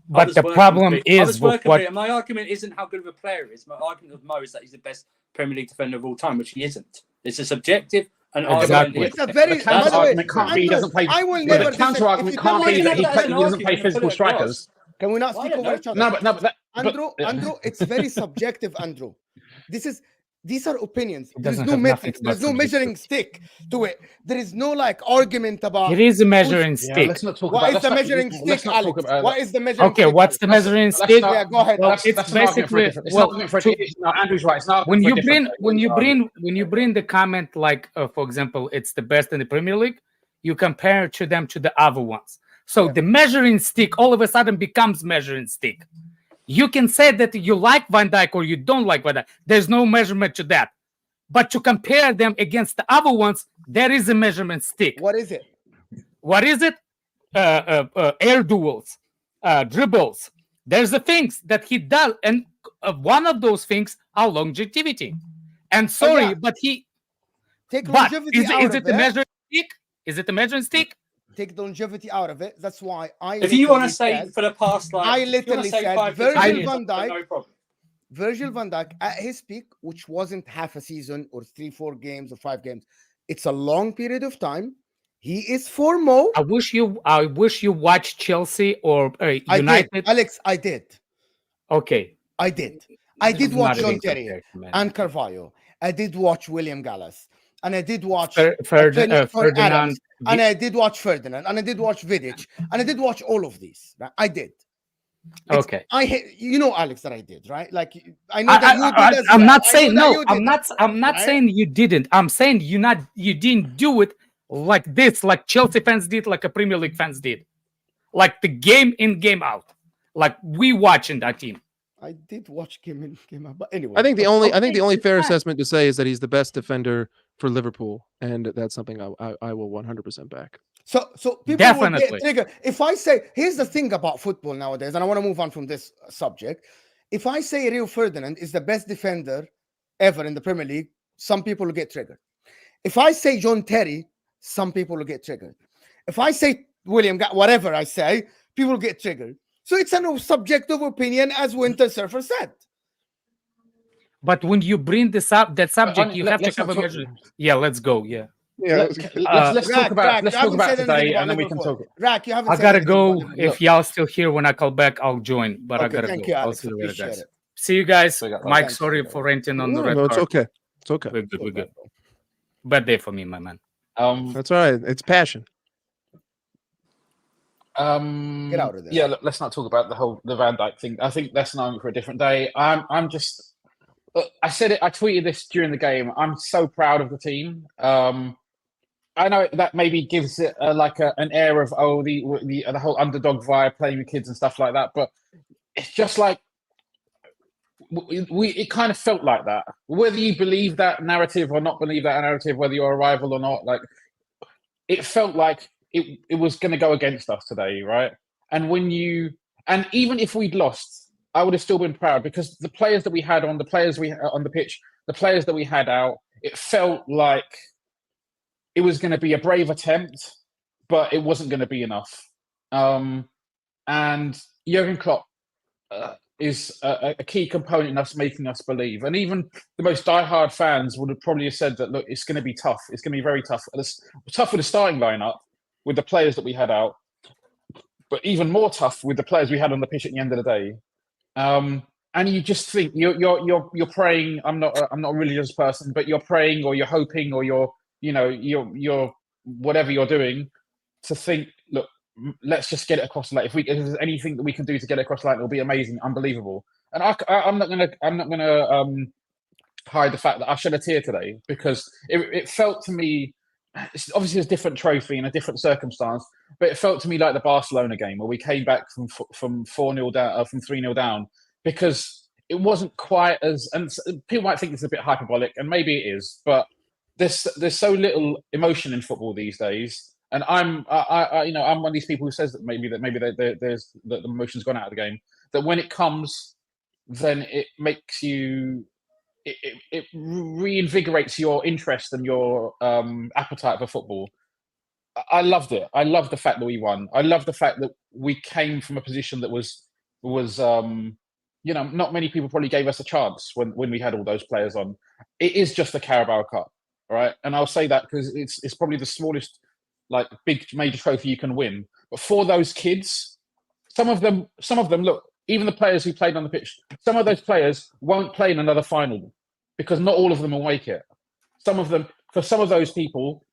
But the problem is, my argument isn't how good of a player he is. My argument of Mo is that he's the best Premier League defender of all time, which he isn't. It's a subjective and exactly. It's a very the counter argument can't be he doesn't play. I will never. The counter argument can't be that he doesn't play physical strikers. Can we not speak over each other? No, but Andrew, it's very subjective, Andrew. These are opinions. There's no metrics. There's no measuring stick to it. There is no argument about. It is a measuring stick. Let's not talk what about. is the measuring stick, Alex? What is the measuring? Okay, what's the measuring stick? Yeah, go ahead. Well, it's basically Andrew's right. It's not when you bring the comment for example, it's the best in the Premier League. You compare them to the other ones. So the measuring stick all of a sudden becomes measuring stick. You can say that you like Van Dijk or you don't like Van Dijk. There's no measurement to that. But to compare them against the other ones, there is a measurement stick. What is it? What is it? Air duels, dribbles. There's the things that he does. And one of those things are longevity. And but he... Take longevity out of it. Is it the measuring stick? Is it the measuring stick? Take the longevity out of it. That's why if you want to say for the past, I literally said Virgil van Dijk at his peak, which wasn't half a season or 3-4 games or 5 games. It's a long period of time. He is for Mo. I wish you watched Chelsea or United. Alex, I did. Okay. I did watch John Terry and Carvalho. I did watch William Gallas. And I did watch Ferdinand. And I did watch Ferdinand. And I did watch Vidic. And I did watch all of these. Right? I did. Okay. Alex, that I did, right? I know that you did. I'm not saying no. I'm not saying you didn't. I'm saying you didn't do it like this, like Chelsea fans did, like a Premier League fans did, like the game in, game out, like we watching that team. I did watch game in, game out, but anyway. I think the only fair assessment to say is that he's the best defender for Liverpool, and that's something I will 100% back. So people definitely will get triggered. If I say, here's the thing about football nowadays, and I want to move on from this subject. If I say Rio Ferdinand is the best defender ever in the Premier League, some people will get triggered. If I say John Terry, some people will get triggered. If I say William, whatever I say, people will get triggered. So it's a subjective opinion, as Winter Surfer said. But when you bring this up, that subject, you have to cover measure. Yeah, let's go. Yeah. Let's talk about today, and then we can talk. Rak, you haven't. I gotta go. If y'all still here when I call back, I'll join. But I gotta go. You, I'll see you later, guys. See you guys. Mike, sorry for renting on the red card. It's okay. It's okay. We're good. Bad day for me, my man. That's all right. It's passion. Get out of there. Yeah, let's not talk about the Van Dijk thing. I think that's an for a different day. I'm just. I said it. I tweeted this during the game. I'm so proud of the team. I know that maybe gives it an air of the whole underdog vibe, playing with kids and stuff like that. But it's just like it kind of felt like that. Whether you believe that narrative or not believe that narrative, whether you're a rival or not, like it felt like it was going to go against us today, right? And even if we'd lost, I would have still been proud because the players that we had on, the players we on the pitch, the players that we had out, it felt like it was going to be a brave attempt, but it wasn't going to be enough. And Jurgen Klopp is a key component in us making us believe. And even the most diehard fans would have probably said that, look, it's going to be tough. It's going to be very tough. It's tough with the starting lineup, with the players that we had out, but even more tough with the players we had on the pitch at the end of the day. And you just think you're praying. I'm not a religious person, but you're praying or you're hoping or you're whatever you're doing to think, look, let's just get it across the line. If there's anything that we can do to get it across the line, it'll be amazing, unbelievable. And I'm not gonna hide the fact that I shed a tear today because it felt to me. It's obviously a different trophy and a different circumstance, but it felt to me like the Barcelona game where we came back from 4-0 down, from 3-0 down, because it wasn't quite as. And people might think it's a bit hyperbolic, and maybe it is, but there's so little emotion in football these days. And I'm one of these people who says that maybe there's the emotion's gone out of the game. That when it comes, then it makes you. It reinvigorates your interest and your appetite for football. I loved it. I loved the fact that we won. I love the fact that we came from a position that was not many people probably gave us a chance when we had all those players on. It is just the Carabao Cup, right? And I'll say that because it's probably the smallest, like, big major trophy you can win. But for those kids, some of them, look, even the players who played on the pitch, some of those players won't play in another final because not all of them will make it. For some of those people,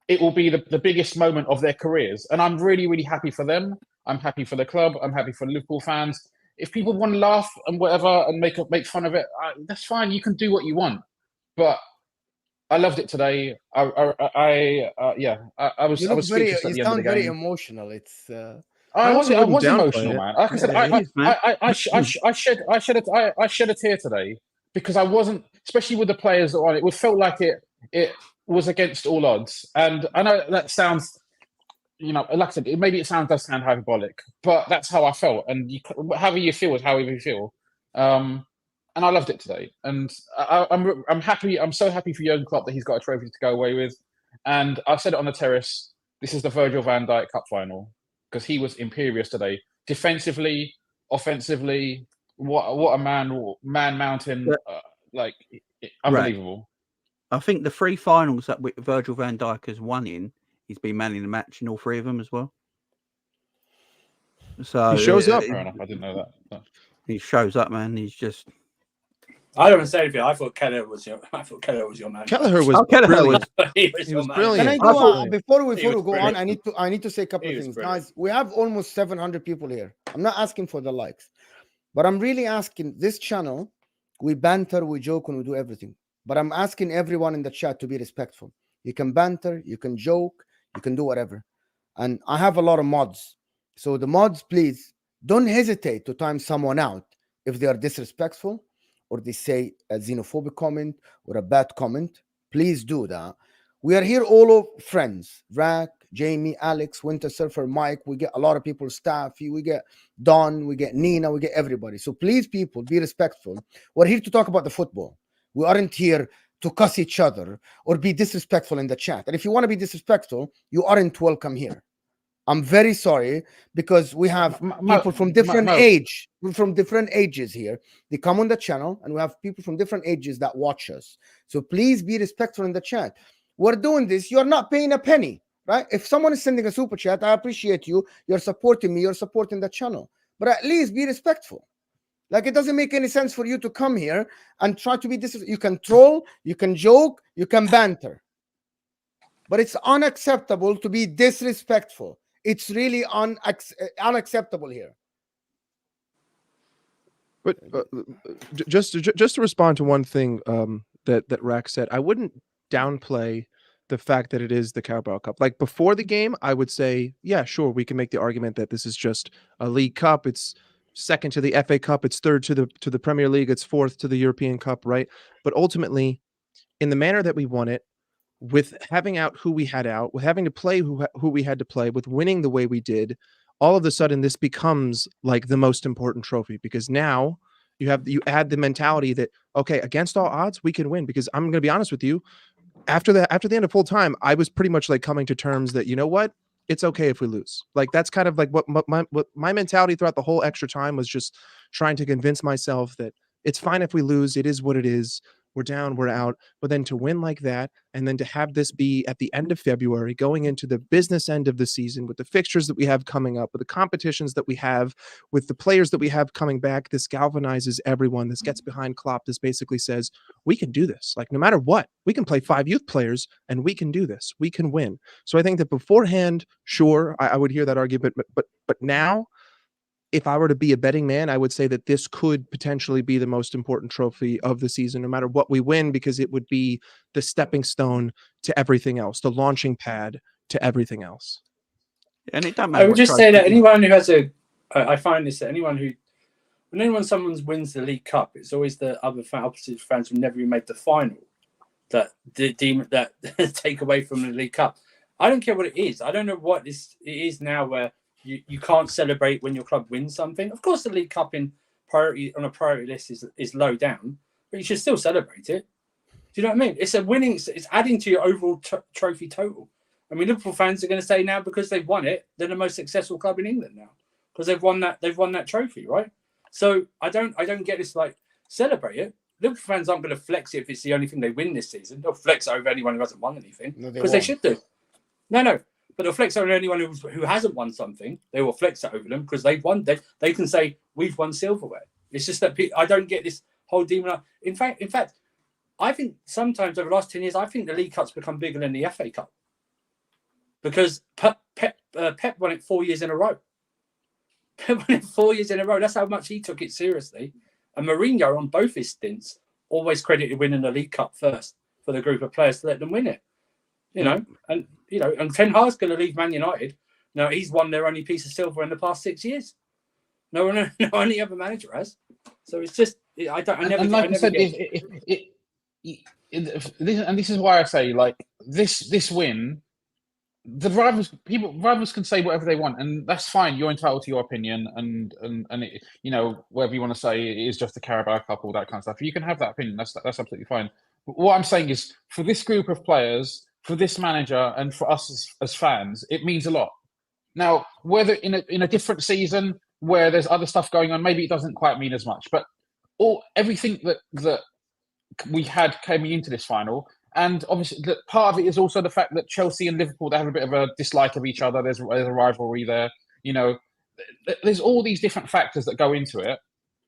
it will be the biggest moment of their careers. And I'm really, really happy for them. I'm happy for the club. I'm happy for Liverpool fans. If people want to laugh and whatever and make fun of it, that's fine. You can do what you want. But I loved it today. I was speechless at the end of the game. You sound very emotional. It's. I was emotional, man. Like I said, I shed a tear today because I wasn't, especially with the players that were on it. It felt like it was against all odds. And I know that sounds, like I said, does sound hyperbolic, but that's how I felt. And however you feel is however you feel. And I loved it today. And I'm happy. I'm so happy for Jurgen Klopp that he's got a trophy to go away with. And I said it on the terrace. This is the Virgil van Dijk Cup final because he was imperious today, defensively, offensively. What a man mountain, unbelievable. Right. I think the 3 finals that Virgil van Dijk has won in, he's been man in the match in all 3 of them as well. So he shows up. Fair enough. I didn't know that. He shows up, man. He's just. I don't want to say anything. I thought Kelleher was your man. Kelleher was brilliant. He was brilliant. Can I go before we go on? I need to say a couple of things, guys. We have almost 700 people here. I'm not asking for the likes, but I'm really asking. This channel, we banter, we joke, and we do everything. But I'm asking everyone in the chat to be respectful. You can banter, you can joke, you can do whatever. And I have a lot of mods, so the mods, please don't hesitate to time someone out if they are disrespectful, or they say a xenophobic comment or a bad comment. Please do that. We are here all of friends. Rak, Jamie, Alex, Winter Surfer, Mike. We get a lot of people, Staffy. We get Don. We get Nina. We get everybody. So please, people, be respectful. We're here to talk about the football. We aren't here to cuss each other or be disrespectful in the chat. And if you want to be disrespectful, you aren't welcome here. I'm very sorry because we have people from different ages here. They come on the channel and we have people from different ages that watch us. So please be respectful in the chat. We're doing this. You're not paying a penny, right? If someone is sending a super chat, I appreciate you. You're supporting me. You're supporting the channel. But at least be respectful. Like, it doesn't make any sense for you to come here and try to be you can troll, you can joke, you can banter. But it's unacceptable to be disrespectful. It's really unacceptable here. But just to respond to one thing that Rak said, I wouldn't downplay the fact that it is the Carabao Cup. Like, before the game, I would say, yeah, sure, we can make the argument that this is just a League Cup. It's second to the FA Cup. It's third to the Premier League. It's fourth to the European Cup, right? But ultimately, in the manner that we won it, with having out who we had out, with having to play who we had to play, with winning the way we did, all of a sudden this becomes like the most important trophy, because now you add the mentality that, okay, against all odds, we can win. Because I'm going to be honest with you, after the end of full time, I was pretty much like coming to terms that, you know what, it's okay if we lose. Like, that's kind of like what my mentality throughout the whole extra time was, just trying to convince myself that it's fine if we lose. It is what it is. We're down, we're out. But then to win like that, and then to have this be at the end of February, going into the business end of the season, with the fixtures that we have coming up, with the competitions that we have, with the players that we have coming back, this galvanizes everyone. This gets behind Klopp. This basically says, we can do this. Like, no matter what, we can play 5 youth players and we can do this. We can win. So I think that beforehand, sure, I would hear that argument, but now, if I were to be a betting man, I would say that this could potentially be the most important trophy of the season, no matter what we win, because it would be the stepping stone to everything else, the launching pad to everything else. And it doesn't matter. I would just say that anyone who has I find this, that when someone wins the League Cup, it's always the other opposite fans who never even made the final that take away from the League Cup. I don't care what it is. I don't know what it is now where you can't celebrate when your club wins something. Of course, the League Cup on a priority list is low down, but you should still celebrate it. Do you know what I mean? It's a winning. It's adding to your overall trophy total. I mean, Liverpool fans are going to say now because they've won it, they're the most successful club in England now because they've won that trophy, right? So I don't get this like celebrate it. Liverpool fans aren't going to flex it if it's the only thing they win this season. They'll flex it over anyone who hasn't won anything because they should do. No, but they'll flex over anyone who hasn't won something. They will flex it over them because they've won. They can say we've won silverware. It's just that I don't get this whole demon. In fact, I think sometimes over the last 10 years, I think the League Cup's become bigger than the FA Cup because Pep won it 4 years in a row. Pep won it 4 years in a row. That's how much he took it seriously. And Mourinho, on both his stints, always credited winning the League Cup first for the group of players to let them win it. And Ten Hag's going to leave Man United. Now he's won their only piece of silver in the past 6 years. No only other manager has. So it's just This is why I say like this win. The rivals can say whatever they want, and that's fine. You're entitled to your opinion, and it, whatever you want to say, it is just a Carabao Cup, all that kind of stuff. You can have that opinion. That's absolutely fine. But what I'm saying is, for this group of players, for this manager, and for us as fans, it means a lot. Now, whether in a different season where there's other stuff going on, maybe it doesn't quite mean as much. But everything that we had coming into this final. And obviously, part of it is also the fact that Chelsea and Liverpool, they have a bit of a dislike of each other. There's a rivalry there. There's all these different factors that go into it.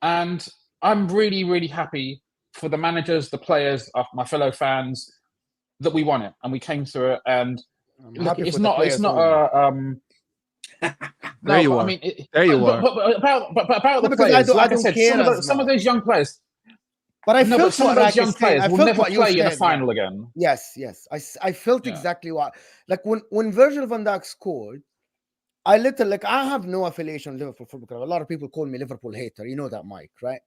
And I'm really, really happy for the managers, the players, my fellow fans, that we won it and we came through it. And look, it's not a. There you are. I mean, there you are. But about the players, like I said, some of those young players. But I felt some of those young players will never play in a final again. Yes. I felt exactly what. Like when Virgil van Dijk scored, I have no affiliation with Liverpool Football Club. A lot of people call me Liverpool hater. You know that, Mike, right?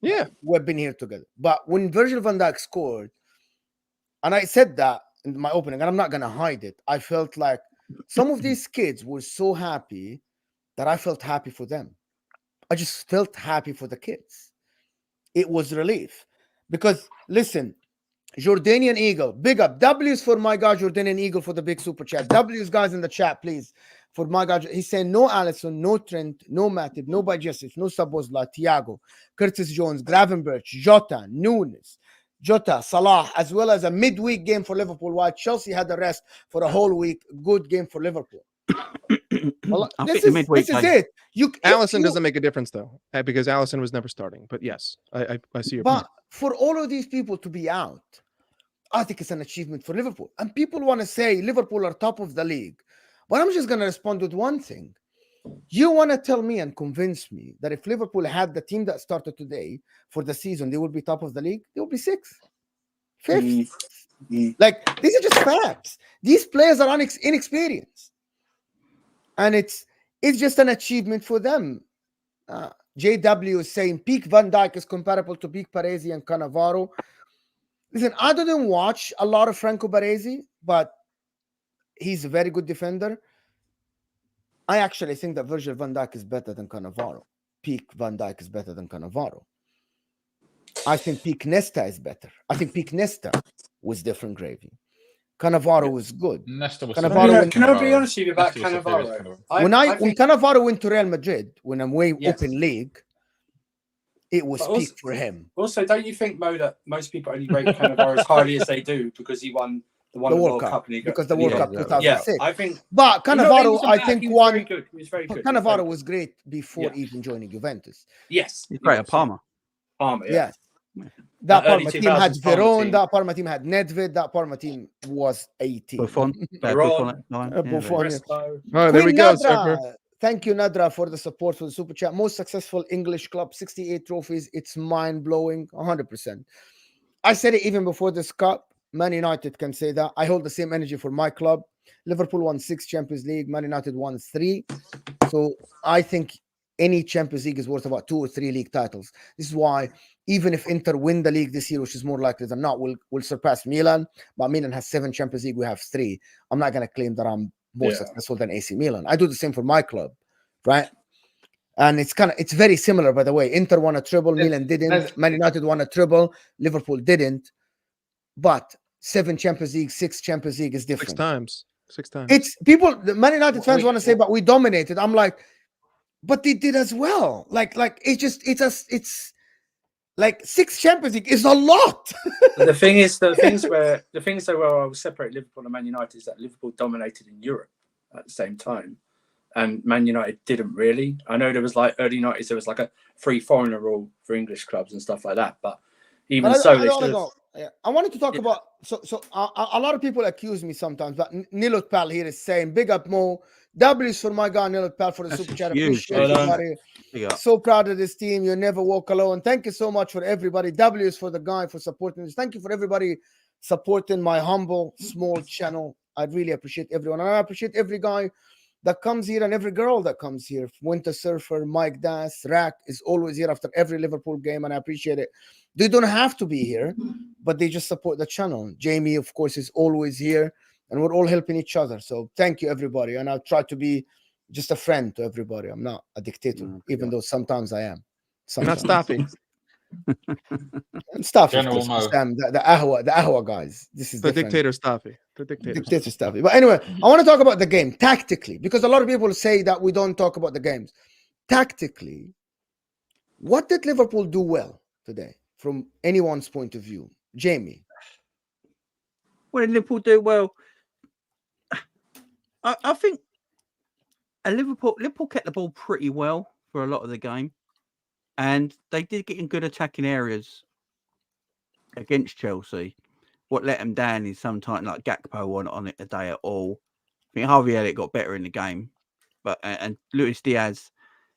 Yeah. We've been here together. But when Virgil van Dijk scored, and I said that in my opening, and I'm not going to hide it, I felt like some of these kids were so happy that I felt happy for them. I just felt happy for the kids. It was relief. Because, listen, Jordanian Eagle, big up. W's for my guy, Jordanian Eagle, for the big super chat. W's, guys, in the chat, please. For my guy, he's saying no Alisson, no Trent, no Matip, no Bajcetic, no Szoboszlai, Thiago, Curtis Jones, Gravenberch, Jota, Nunes, Salah, as well as a midweek game for Liverpool, while Chelsea had the rest for a whole week. Good game for Liverpool. Well, this is it. Alisson doesn't make a difference though, because Alisson was never starting. But yes, I see your point. But for all of these people to be out, I think it's an achievement for Liverpool. And people want to say Liverpool are top of the league. But I'm just going to respond with one thing. You want to tell me and convince me that if Liverpool had the team that started today for the season, they would be top of the league? They will be 6th, 5th. Like, these are just facts. These players are inexperienced. And it's just an achievement for them. JW is saying peak Van Dijk is comparable to peak Baresi and Cannavaro. Listen, I didn't watch a lot of Franco Baresi, but he's a very good defender. I actually think that Virgil van Dijk is better than Cannavaro. Peak Van Dijk is better than Cannavaro. I think peak Nesta is better. I think peak Nesta was different gravy. Cannavaro was good. Nesta was can I be honest with you about Cannavaro? When Cannavaro went to Real Madrid, when I'm open league, it was peak for him. Also, don't you think, Mo, that most people only rate Cannavaro as highly as they do because he won the World Cup? Because the World Cup 2006. Yeah, I think. But Cannavaro, I think won. He was very good. Cannavaro was great before even joining Juventus. Yes, he's great at Parma. Yes. That Parma team had Verón, that Parma team had Nedved, that Parma team was 18. Buffon. Buffon. Oh, there we go, Surfer. Thank you, Nadra, for the support for the super chat. Most successful English club, 68 trophies. It's mind-blowing, 100%. I said it even before this cup. Man United can say that. I hold the same energy for my club. Liverpool won 6 Champions League. Man United won 3. So I think any Champions League is worth about 2 or 3 league titles. This is why even if Inter win the league this year, which is more likely than not, we'll surpass Milan. But Milan has 7 Champions League. We have 3. I'm not going to claim that I'm more successful than AC Milan. I do the same for my club, right? And it's very similar, by the way. Inter won a treble, Milan didn't. Man United won a treble, Liverpool didn't. But 7 Champions League, 6 Champions League is different. 6 times. 6 times. It's people, the Man United fans want to say, but we dominated. I'm like, but they did as well. Like it's like 6 Champions League is a lot. The things where I will separate Liverpool and Man United is that Liverpool dominated in Europe at the same time, and Man United didn't really. I know there was like early 90s, there was like a free foreigner rule for English clubs and stuff like that, but even but so, I wanted to talk about a lot of people accuse me sometimes, but Nilot Pal here is saying big up Mo. W's for my guy Nilot Pal for the super chat. Appreciate everybody. So proud of this team. You never walk alone. Thank you so much for everybody. W's for the guy for supporting this. Thank you for everybody supporting my humble small channel. I really appreciate everyone. And I appreciate every guy that comes here and every girl that comes here. Winter Surfer, Mike Das, Rak is always here after every Liverpool game, and I appreciate it. They don't have to be here, but they just support the channel. Jamie, of course, is always here, and we're all helping each other. So thank you, everybody. And I'll try to be just a friend to everybody. I'm not a dictator, even though sometimes I am. Sometimes. Not stopping. Staffy, of course, the Ahwa guys. This is the dictator Staffy. The dictator Staffy. But anyway, I want to talk about the game tactically, because a lot of people say that we don't talk about the games. Tactically, what did Liverpool do well today from anyone's point of view? Jamie. What did Liverpool do well? I think Liverpool kept the ball pretty well for a lot of the game. And they did get in good attacking areas against Chelsea. What let them down is sometimes like Gakpo wasn't on it today at all. I think Harvey Elliott got better in the game, and Luis Diaz,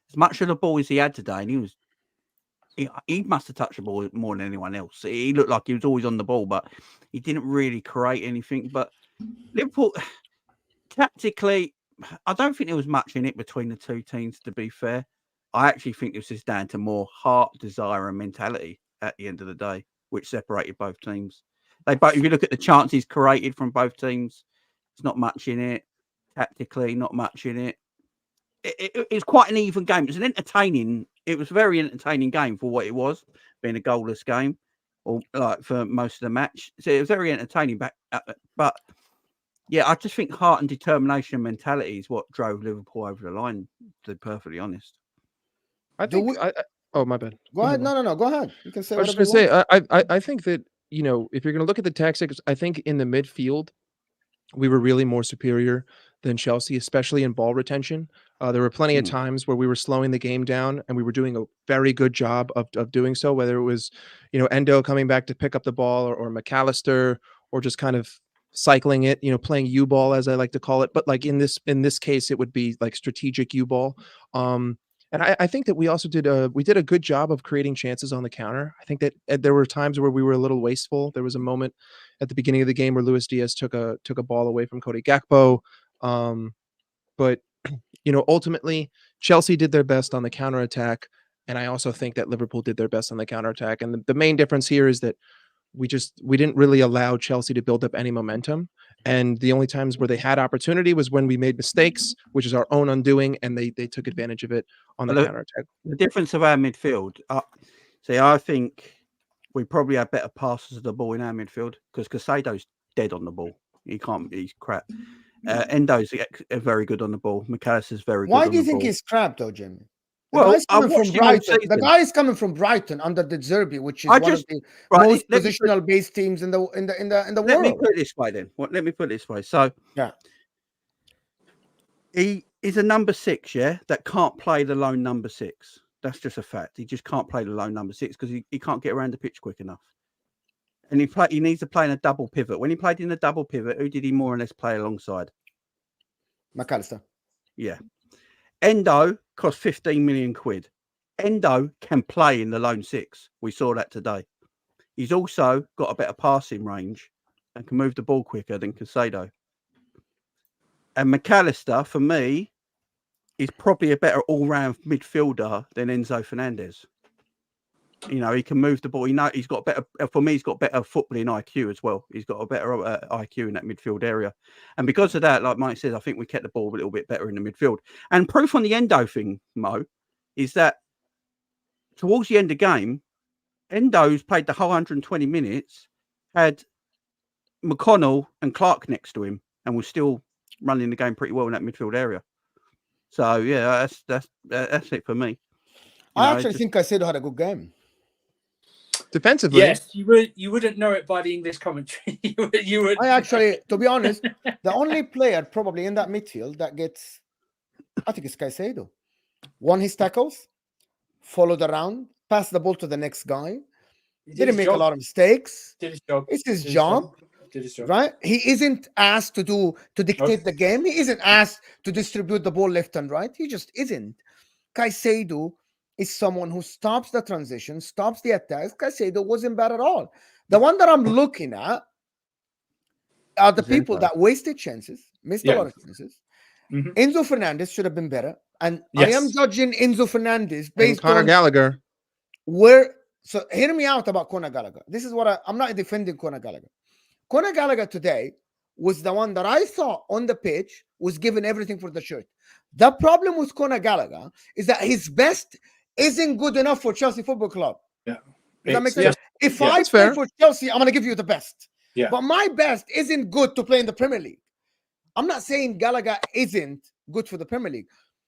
as much of the ball as he had today, and he must have touched the ball more than anyone else. He looked like he was always on the ball, but he didn't really create anything. But Liverpool, tactically, I don't think there was much in it between the two teams, to be fair. I actually think this is down to more heart, desire, and mentality at the end of the day, which separated both teams. If you look at the chances created from both teams, there's not much in it. Tactically, not much in it. It's quite an even game. It was a very entertaining game for what it was, being a goalless game, or like for most of the match. So it was very entertaining. But yeah, I just think heart and determination and mentality is what drove Liverpool over the line, to be perfectly honest. I think. Oh, my bad. Go ahead. No. Go ahead. You can say. I was just going to say. I think that if you're going to look at the tactics, I think in the midfield, we were really more superior than Chelsea, especially in ball retention. There were plenty of times where we were slowing the game down, and we were doing a very good job of doing so. Whether it was Endo coming back to pick up the ball, or McAllister, or just kind of cycling it, playing U-ball as I like to call it. But like in this case, it would be like strategic U-ball. And I think that we also did a good job of creating chances on the counter. I think that there were times where we were a little wasteful. There was a moment at the beginning of the game where Luis Diaz took a ball away from Cody Gakpo. But ultimately Chelsea did their best on the counterattack, and I also think that Liverpool did their best on the counterattack. And the main difference here is that we didn't really allow Chelsea to build up any momentum. And the only times where they had opportunity was when we made mistakes, which is our own undoing, and they took advantage of it on the counterattack. The difference of our midfield, I think we probably had better passes of the ball in our midfield, because Casado's dead on the ball. He's crap. Endo's very good on the ball. McAllister's very good. Why do you think he's crap, though, Jimmy? The guy is coming from Brighton under the Zerbi, which is one of the most positional-based teams in the world. Let me put it this way, then. Let me put it this way. So, yeah, he is a number 6, that can't play the lone number 6. That's just a fact. He just can't play the lone number 6 because he can't get around the pitch quick enough. And he needs to play in a double pivot. When he played in a double pivot, who did he more or less play alongside? McAllister. Yeah. Endo cost 15 million quid. Endo can play in the lone 6. We saw that today. He's also got a better passing range and can move the ball quicker than Casado. And McAllister, for me, is probably a better all-round midfielder than Enzo Fernandez. He can move the ball. He's got better. For me, he's got better footballing IQ as well. He's got a better IQ in that midfield area, and because of that, like Mike says, I think we kept the ball a little bit better in the midfield. And proof on the Endo thing, Mo, is that towards the end of the game, Endo's played the whole 120 minutes, had McConnell and Clark next to him, and was still running the game pretty well in that midfield area. So yeah, that's it for me. I actually think Caicedo had a good game. Defensively, yes, you wouldn't know it by the English commentary. you would. I actually, to be honest, the only player probably in that midfield that gets, I think it's Caicedo. Won his tackles, followed around, passed the ball to the next guy. Didn't make a lot of mistakes. Did his job. It's his job. Did his job. Right? He isn't asked to dictate the game. He isn't asked to distribute the ball left and right. He just isn't. Caicedo is someone who stops the transition, stops the attacks. Caicedo wasn't bad at all. The one that I'm looking at are the people that wasted chances, missed a lot of chances. Mm-hmm. Enzo Fernandez should have been better. And I am judging Enzo Fernandez based on Conor Gallagher. So hear me out about Conor Gallagher. This is what I'm not defending Conor Gallagher. Conor Gallagher today was the one that I thought on the pitch was given everything for the shirt. The problem with Conor Gallagher is that his best isn't good enough for Chelsea Football Club. Yeah. Does that make sense? If I play for Chelsea, I'm going to give you the best. Yeah. But my best isn't good to play in the Premier League. I'm not saying Gallagher isn't good for the Premier League.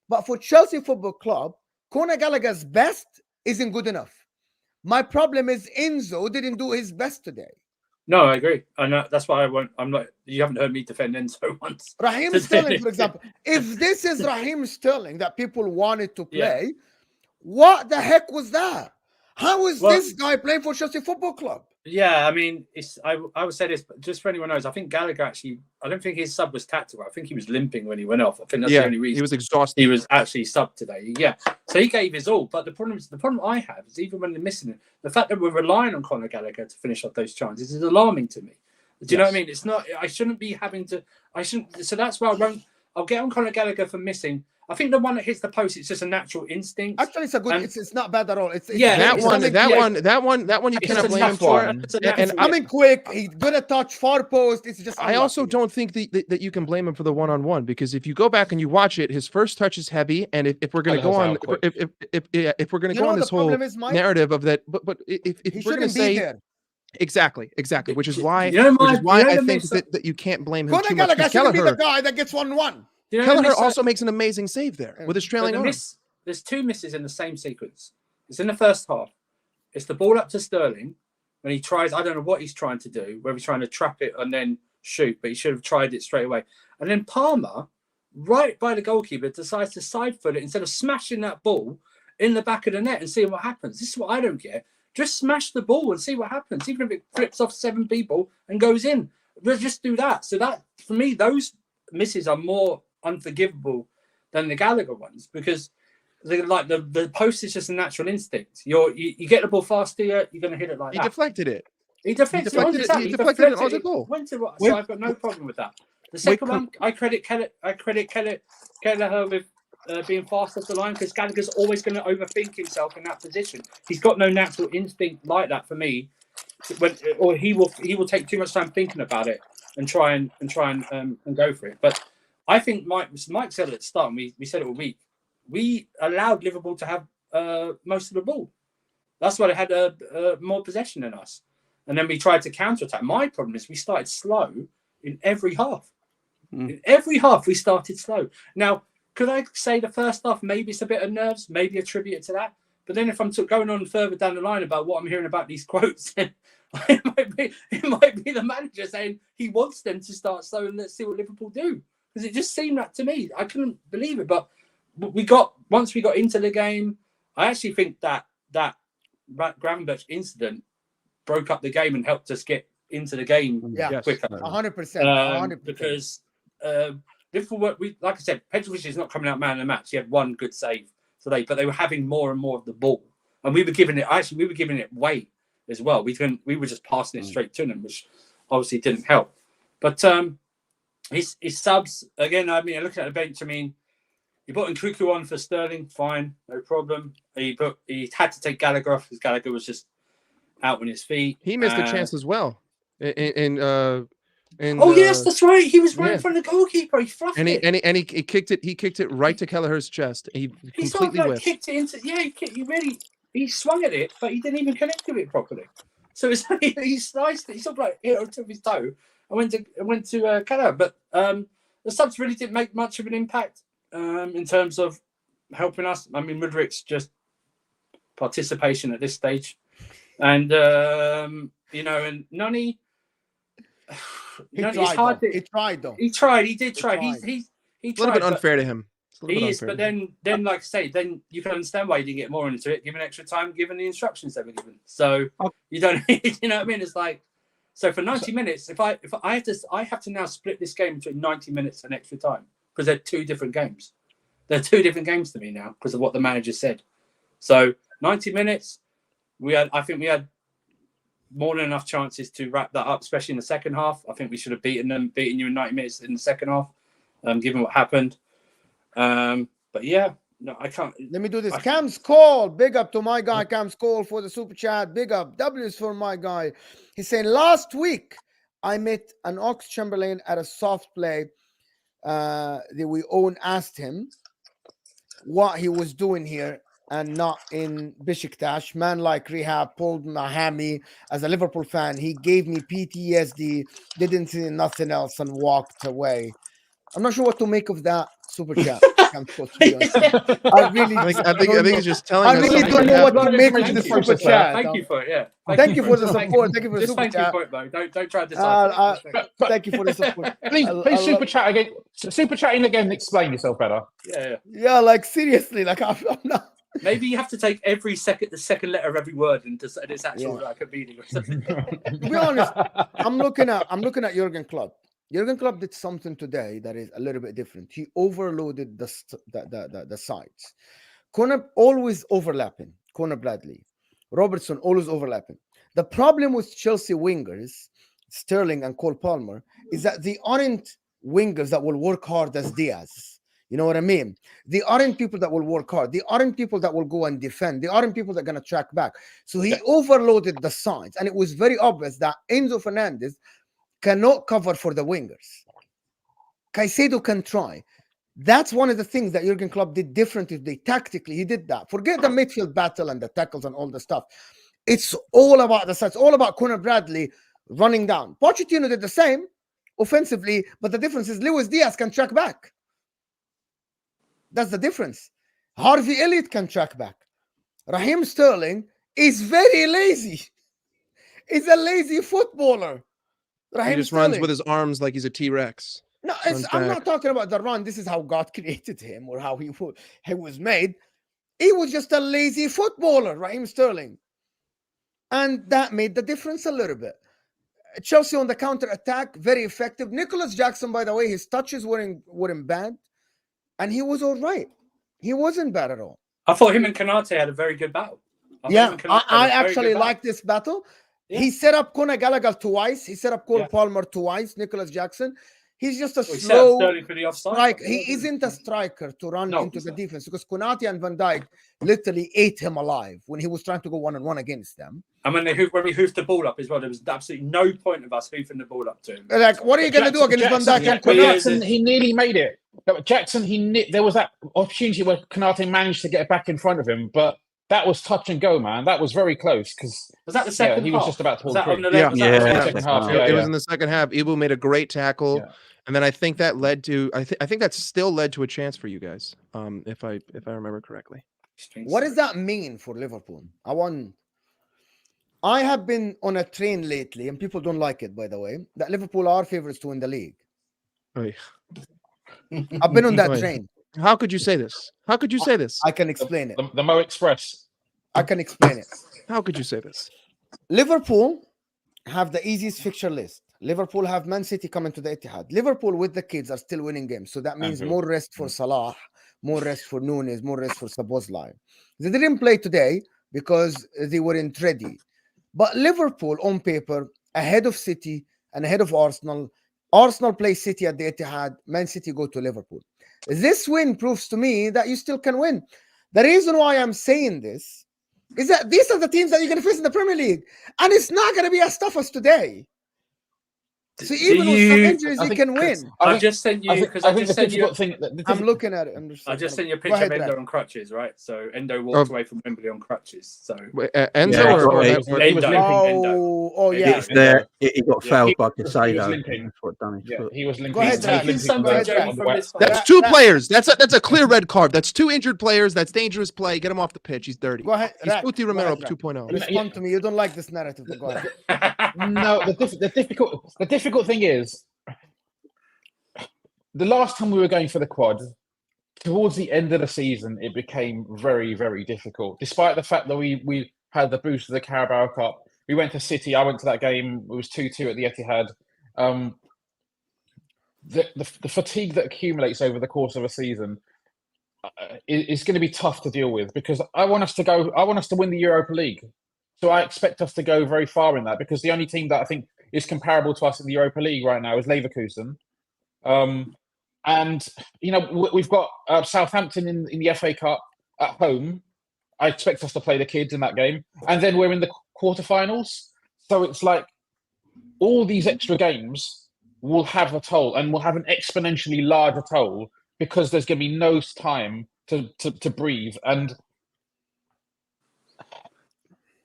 But for Chelsea Football Club, Conor Gallagher's best isn't good enough. My problem is Enzo didn't do his best today. No, I agree. And that's why I'm not. You haven't heard me defend Enzo once. Raheem Sterling, for example. If this is Raheem Sterling that people wanted to play, what the heck was that? How is this guy playing for Chelsea Football Club? Yeah, I mean, I would say this, but just for anyone knows, I think Gallagher actually, I don't think his sub was tactical. I think he was limping when he went off. I think that's the only reason. He was exhausted. He was actually subbed today. Yeah. So he gave his all. But the problem I have is even when they're missing it, the fact that we're relying on Conor Gallagher to finish off those chances is alarming to me. Do you know what I mean? It's not, I shouldn't be having to, so that's why I'll get on Conor Gallagher for missing. I think the one that hits the post, it's just a natural instinct. Actually, it's a good. It's not bad at all. It's that one you cannot blame him for. And I mean, quick. He's good at touch, far post. It's just. I also don't think that you can blame him for the one-on-one, because if you go back and you watch it, his first touch is heavy, and if we're going to go on, if we're going to go on this whole narrative of that, but if we're going to say. Exactly. Which is why I think that you can't blame him too much. Gallagher shouldn't be the guy that gets 1-1. Kelleher also makes an amazing save there with his trailing arm. There's two misses in the same sequence. It's in the first half. It's the ball up to Sterling when he tries. I don't know what he's trying to do, whether he's trying to trap it and then shoot, but he should have tried it straight away. And then Palmer, right by the goalkeeper, decides to side foot it instead of smashing that ball in the back of the net and seeing what happens. This is what I don't get. Just smash the ball and see what happens, even if it flips off 7 people and goes in. Just do that. So that, for me, those misses are more unforgivable than the Gallagher ones, because the post is just a natural instinct. You get the ball fast here, you're going to hit it like that. He deflected it. He deflected it on the goal. So I've got no problem with that. The second one, I credit Kelleher with being fast off the line, because Gallagher's always going to overthink himself in that position. He's got no natural instinct like that for me. Or he will take too much time thinking about it and try and go for it. But I think Mike said at the start, and we said it all week, we allowed Liverpool to have most of the ball. That's why they had more possession than us. And then we tried to counter-attack. My problem is we started slow in every half. In every half, we started slow. Now, could I say the first half, maybe it's a bit of nerves, maybe attribute it to that? But then if I'm going on further down the line about what I'm hearing about these quotes, it might be the manager saying he wants them to start slow and let's see what Liverpool do. Because it just seemed that to me. I couldn't believe it. But once we got into the game, I actually think that Gravenberch incident broke up the game and helped us get into the game quicker. 100%. Because Liverpool, like I said, Petrovic is not coming out man of the match. He had one good save today, but they were having more and more of the ball, and we were giving it weight as well. We were just passing it straight to them, which obviously didn't help. But his subs again. I mean, looking at the bench, I mean, he put Nkunku on for Sterling, fine, no problem. He had to take Gallagher off because Gallagher was just out on his feet. He missed a chance as well. Yes, that's right. He was right in front of the goalkeeper. He fluffed it. And he kicked it. He kicked it right to Kelleher's chest. He completely whiffed. Kicked it into. He swung at it, but he didn't even connect to it properly. So it's he sliced it. He sort of like hit it on the tip of his toe and went to Kelleher. But the subs really didn't make much of an impact in terms of helping us. I mean, Mudrik's just participation at this stage, and you know, and Noni. He tried though. He tried. He did try. He tried. A little bit unfair to him. He is, but then, like I say, then you can understand why he didn't get more into it, given extra time, given the instructions they were given. So you don't, you know what I mean? It's like, so for 90 minutes, if I have to now split this game between 90 minutes and extra time because they're two different games. They're two different games to me now because of what the manager said. So 90 minutes, I think we had more than enough chances to wrap that up, especially in the second half. I think we should have beaten you in 90 minutes in the second half, given what happened. But yeah, no, I can't. Let me do this. Cam's call. Big up to my guy, Cam's call for the super chat. Big up. W's for my guy. He's saying, last week I met an Ox Chamberlain at a soft play. That we own asked him what he was doing here and not in Besiktas. Man like rehab, pulled my hammy. As a Liverpool fan, he gave me PTSD, didn't see nothing else and walked away. I'm not sure what to make of that super chat. I think he's just telling us. I really don't know what to make of the super chat. Thank you for it. Yeah. Thank you for the support. Thank you for the super chat. Thank you for it, though. Don't try to decide. Thank you for the support. Please super chat again. Super chatting again and explain yourself better. Yeah. Like seriously, like I'm not. Maybe you have to take the second letter of every word and decide its actual like a meaning or something. To be honest, I'm looking at Jurgen Klopp. Jurgen Klopp did something today that is a little bit different. He overloaded the sides. Conor always overlapping. Conor Bradley, Robertson always overlapping. The problem with Chelsea wingers, Sterling and Cole Palmer, is that they aren't wingers that will work hard as Diaz. You know what I mean? They aren't people that will work hard. They aren't people that will go and defend. They aren't people that are going to track back. So he overloaded the sides. And it was very obvious that Enzo Fernandez cannot cover for the wingers. Caicedo can try. That's one of the things that Jurgen Klopp did differently. Tactically, he did that. Forget the midfield battle and the tackles and all the stuff. It's all about the sides. It's all about Conor Bradley running down. Pochettino did the same offensively, but the difference is Luis Diaz can track back. That's the difference. Harvey Elliott can track back. Raheem Sterling is very lazy. He's a lazy footballer. He just runs with his arms like he's a T-Rex. No, I'm not talking about the run. This is how God created him or how he was made. He was just a lazy footballer, Raheem Sterling. And that made the difference a little bit. Chelsea on the counter-attack, very effective. Nicholas Jackson, by the way, his touches weren't bad. And he was all right. He wasn't bad at all. I thought him and Konate had a very good battle. I actually like this battle. Yeah. He set up Conor Gallagher twice. He set up Cole Palmer twice. Nicholas Jackson. He's just a slow striker. He isn't a striker to run into the defense because Konate and Van Dijk literally ate him alive when he was trying to go one-on-one against them. And when we hoofed the ball up as well, there was absolutely no point of us hoofing the ball up to him. Like, what are you going to do against Van Dijk and Konate? Jackson, he nearly made it. Jackson, there was that opportunity where Konate managed to get back in front of him, but that was touch and go, man. That was very close because was that the second half? He was just about to pull the trigger. It was in the second half. Ibu made a great tackle, and then I think that led to I think that still led to a chance for you guys, if I remember correctly. What does that mean for Liverpool? I have been on a train lately, and people don't like it, by the way, that Liverpool are favorites to win the league. Oy. I've been on that train. How could you say this? How could you say this? I can explain it. The Mo Express. I can explain it. How could you say this? Liverpool have the easiest fixture list. Liverpool have Man City coming to the Etihad. Liverpool with the kids are still winning games. So that means more rest for Salah, more rest for Nunes, more rest for Szoboszlai. They didn't play today because they weren't ready. But Liverpool on paper, ahead of City and ahead of Arsenal. Arsenal play City at the Etihad. Man City go to Liverpool. This win proves to me that you still can win. The reason why I'm saying this is that these are the teams that you're going to face in the Premier League. And it's not going to be as tough as today. So even with some injuries, he can win. I've just sent you because I just sent you. I'm looking at it. I just sent you a picture of Endo on crutches, right? So Endo walked away from Wembley on crutches. So Enzo he was limping. Oh yeah. It's there. He got fouled by Casado. He was limping. That's what done it. He was limping. Go ahead, taking something from this. That's two players. That's a clear red card. That's two injured players. That's dangerous play. Get him off the pitch. He's dirty. Go ahead. He's Puti Romero 2.0. Respond to me. You don't like this narrative, but go ahead. No, the difficult thing is, the last time we were going for the quad, towards the end of the season, it became very, very difficult. Despite the fact that we had the boost of the Carabao Cup, we went to City. I went to that game. It was 2-2 at the Etihad. The fatigue that accumulates over the course of a season is going to be tough to deal with, because I want us to win the Europa League. So I expect us to go very far in that, because the only team that I think is comparable to us in the Europa League right now is Leverkusen. And, we've got Southampton in the FA Cup at home. I expect us to play the kids in that game. And then we're in the quarterfinals. So it's like all these extra games will have a toll, and will have an exponentially larger toll, because there's going to be no time to breathe. And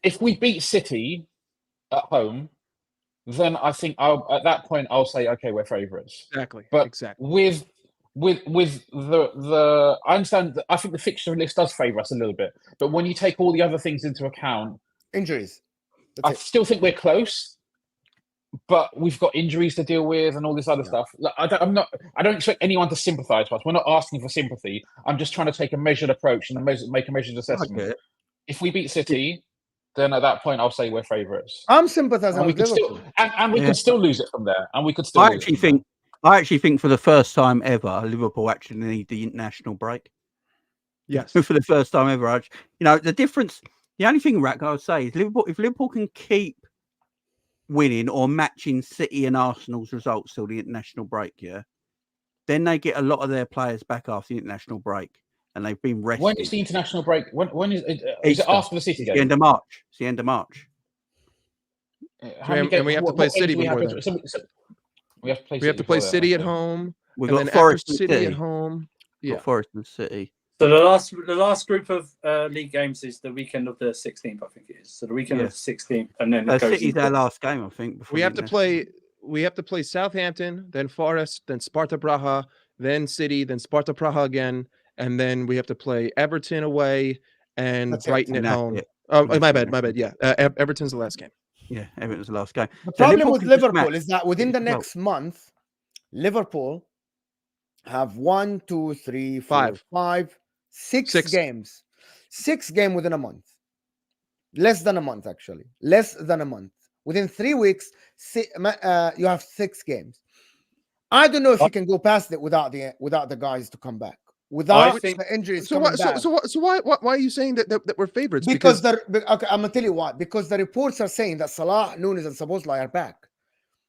if we beat City at home, then I think at that point I'll say, okay, we're favourites. Exactly. But exactly. with the I understand that I think the fixture list does favour us a little bit, but when you take all the other things into account, injuries, I still think we're close. But we've got injuries to deal with and all this other stuff. I don't expect anyone to sympathise with us. We're not asking for sympathy. I'm just trying to take a measured approach and make a measured assessment. If we beat City, then at that point I'll say we're favourites. I'm sympathising with Liverpool. And we could still lose it from there. And we could still I actually think for the first time ever, Liverpool actually need the international break. Yes. For the first time ever. The difference, the only thing, Rak, I would say is if Liverpool can keep winning or matching City and Arsenal's results till the international break, then they get a lot of their players back after the international break, and they've been rested. When is the international break? When is it after the City game? The end of March. It's the end of March. And we have to play City before that. We have to play City at home. We've got Forest and City at home. Yeah, Forest and City. So the last group of league games is the weekend of the 16th, I think it is. So the weekend of the 16th, and then City's our last game, I think. We have to play Southampton, then Forest, then Sparta Praha, then City, then Sparta Praha again, and then we have to play Everton away and Brighton at home. Oh, my bad. Yeah, Everton's the last game. Yeah, Everton's the last game. The problem with Liverpool is that within the next month, Liverpool have 1, 2, 3, 4, 5, 6 games. 6 games within a month. Less than a month, actually. Less than a month. Within 3 weeks, you have 6 games. I don't know if you can go past it without the guys to come back. Without the injuries coming back. So why are you saying that we're favorites? Because I'm gonna tell you why. Because the reports are saying that Salah, Nunes, and Szoboszlai are back.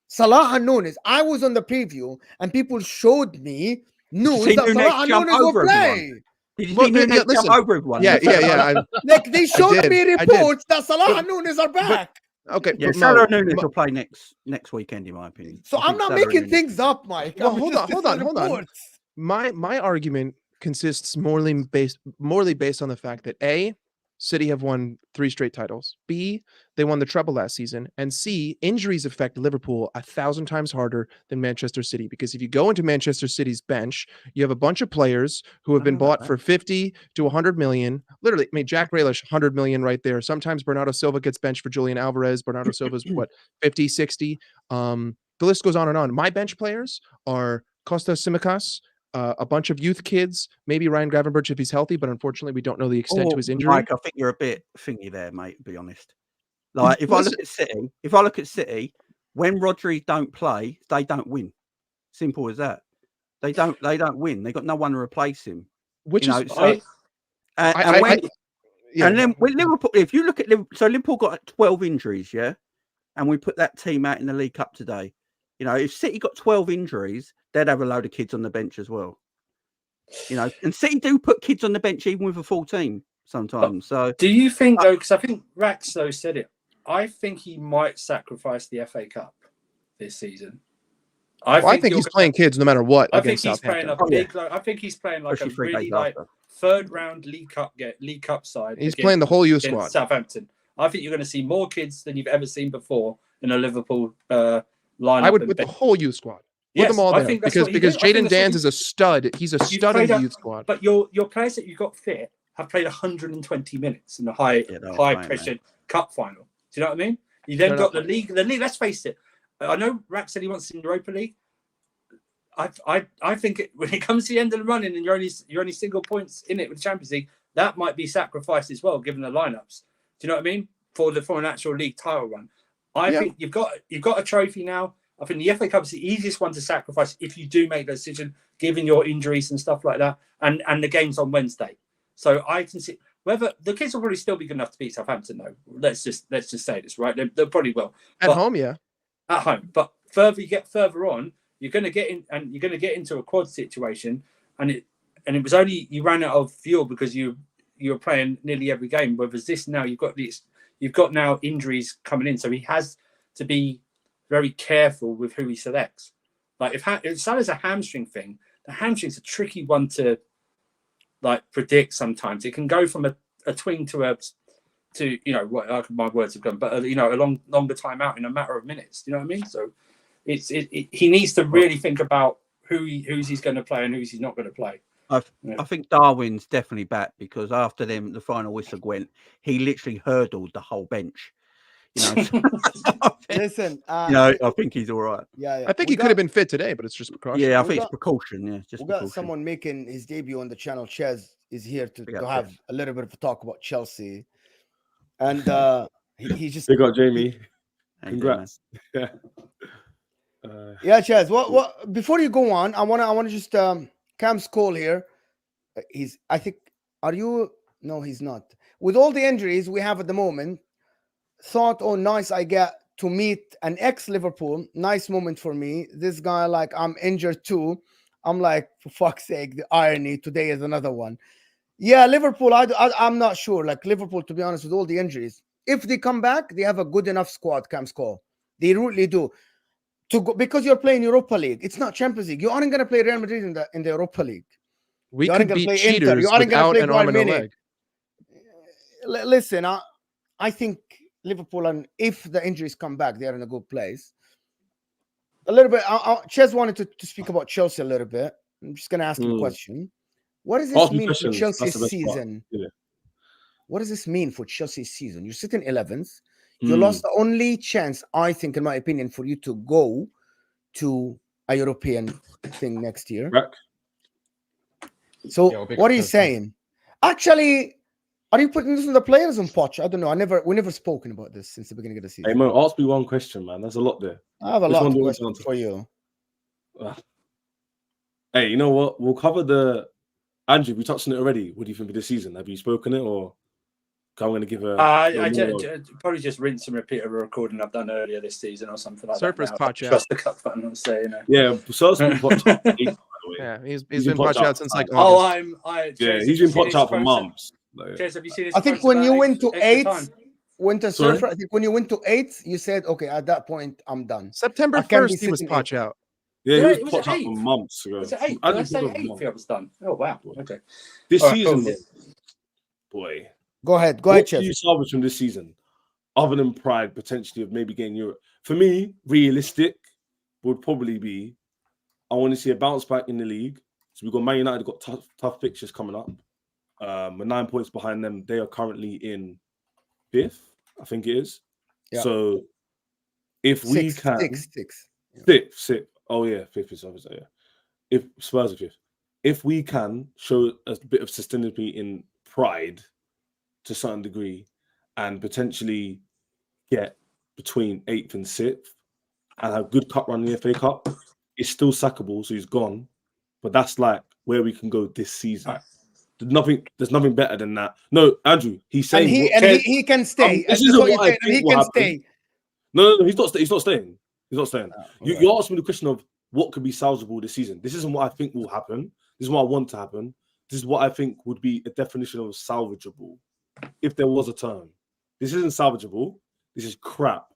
Salah and Nunes. I was on the preview, and people showed me news that Salah and Nunes will play. Did you see Nunes jump over everyone? Yeah. Like they showed me reports that Salah and Nunes are back. Okay, yeah, Salah and Nunes will play next weekend, in my opinion. So I'm not making things up, Mike. Well, hold on. My argument consists morally based on the fact that A, City have won 3 straight titles. B, they won the treble last season. And C, injuries affect Liverpool 1,000 times harder than Manchester City. Because if you go into Manchester City's bench, you have a bunch of players who have been bought for 50 to 100 million. Literally, I mean, Jack Grealish, 100 million right there. Sometimes Bernardo Silva gets benched for Julian Alvarez. Bernardo Silva's 50, 60. The list goes on and on. My bench players are Kostas Tsimikas, a bunch of youth kids, maybe Ryan Gravenberch if he's healthy, but unfortunately we don't know the extent to his injury. Mike, I think you're a bit thingy there, mate, to be honest. Like if I look at City, when Rodri don't play, they don't win. Simple as that. They don't win. They got no one to replace him. And then with Liverpool, if you look at Liverpool, so Liverpool got 12 injuries, yeah, and we put that team out in the League Cup today. If City got 12 injuries, they'd have a load of kids on the bench as well. And City do put kids on the bench even with a full team sometimes. So, do you think though? Because I think Rax though said it. I think he might sacrifice the FA Cup this season I think he's playing kids no matter what. I think he's playing a big. I think he's playing like a really third round League Cup side. He's playing the whole youth squad. Southampton. I think you're going to see more kids than you've ever seen before in a Liverpool lineup. I would put the whole youth squad. Put them all there because Jaden Danns is a stud. He's a stud in the youth squad. But your players that you got fit have played 120 minutes in the high pressured cup final. Do you know what I mean? You then got the league. The league. Let's face it. I know Rak said he wants in Europa League. I think when it comes to the end of the running and you're only single points in it with the Champions League, that might be sacrificed as well, given the lineups. Do you know what I mean? For an actual league title run. I think you've got a trophy now. I think the FA Cup is the easiest one to sacrifice if you do make the decision, given your injuries and stuff like that. And the game's on Wednesday. So I can see whether the kids will probably still be good enough to beat Southampton though. Let's just say this, right? They probably will. At home, yeah. At home. But further you get further on, you're gonna get into a quad situation, and it was only you ran out of fuel because you were playing nearly every game. Whereas this now you've got now injuries coming in. So he has to be very careful with who he selects. Like if Salah's a hamstring thing, the hamstring's a tricky one to like predict. Sometimes it can go from a twing to what my words have gone, but a longer time out in a matter of minutes. Do you know what I mean? So he needs to really think about who's he's going to play and who's he's not going to play. I think Darwin's definitely back because after the final whistle went, he literally hurdled the whole bench. Listen, I think he's all right. Yeah. I think he could have been fit today, but it's just precaution. Yeah, I think it's precaution. Yeah, just we got someone making his debut on the channel. Ches is here to have a little bit of a talk about Chelsea, and he just. They got Jamie. Congrats. Yeah, Ches. What? Before you go on, I want to just Cam's call here. I think. Are you? No, he's not. With all the injuries we have at the moment. Thought, oh, nice, I get to meet an ex-Liverpool. Nice moment for me. This guy, like, I'm injured too. I'm like, for fuck's sake, the irony. Today is another one. Yeah, Liverpool, I'm not sure. Like, Liverpool, to be honest, with all the injuries, if they come back, they have a good enough squad, Cam's call. They really do. To go, because you're playing Europa League. It's not Champions League. You aren't going to play Real Madrid in the Europa League. We could beat cheaters without an arm and a leg. Listen, I think Liverpool, and if the injuries come back, they're in a good place. A little bit. Ches wanted to speak about Chelsea a little bit. I'm just going to ask him a question. What does this mean for Chelsea's season? Yeah. What does this mean for Chelsea's season? You're sitting 11th. You lost the only chance, I think, in my opinion, for you to go to a European thing next year. Right. So, what are you saying? Actually, are you putting this on the players on Poch? I don't know. We never spoken about this since the beginning of the season. Hey, Mo, ask me one question, man. There's a lot there. I have a lot of questions for you. Hey, you know what? We'll cover Andrew, we touched on it already. What do you think of this season? Have you spoken it, or I'm going to give a... I probably just rinse and repeat a recording I've done earlier this season or something like Surface that. Poch out. Trust the cup button, I'm saying. Yeah, Surface been Poch out. Yeah, he's been Poch out since like August. He's been Poch out for months. Jez, have you seen his I think when you went to 8th, Surfer, I think when you went to 8th, you said, okay, at that point, I'm done. September 1st, he was Poch out. Yeah, he was Poch out for months ago. Was it 8th? Did I say 8th I was done? Oh, wow. Okay. This season, boy. Go ahead, What Ches. do you salvage from this season? Other than pride, potentially, of maybe getting Europe. For me, realistic would probably be, I want to see a bounce back in the league. So we've got Man United, got tough fixtures coming up. We're 9 points behind them. They are currently in 5th, I think it is. Yeah. So if we can... Sixth. Oh, yeah, 5th is obviously, yeah. If Spurs are 5th. If we can show a bit of sustainability in pride to a certain degree and potentially get between 8th and 6th and have a good cup run in the FA Cup, it's still sackable, so he's gone. But that's like where we can go this season. Right. There's nothing better than that. No, Andrew, he's saying he can stay. This isn't what I think he can stay. No, he's not staying. He's not staying. You asked me the question of what could be salvageable this season. This isn't what I think will happen. This is what I want to happen. This is what I think would be a definition of salvageable, if there was a term. This isn't salvageable. This is crap.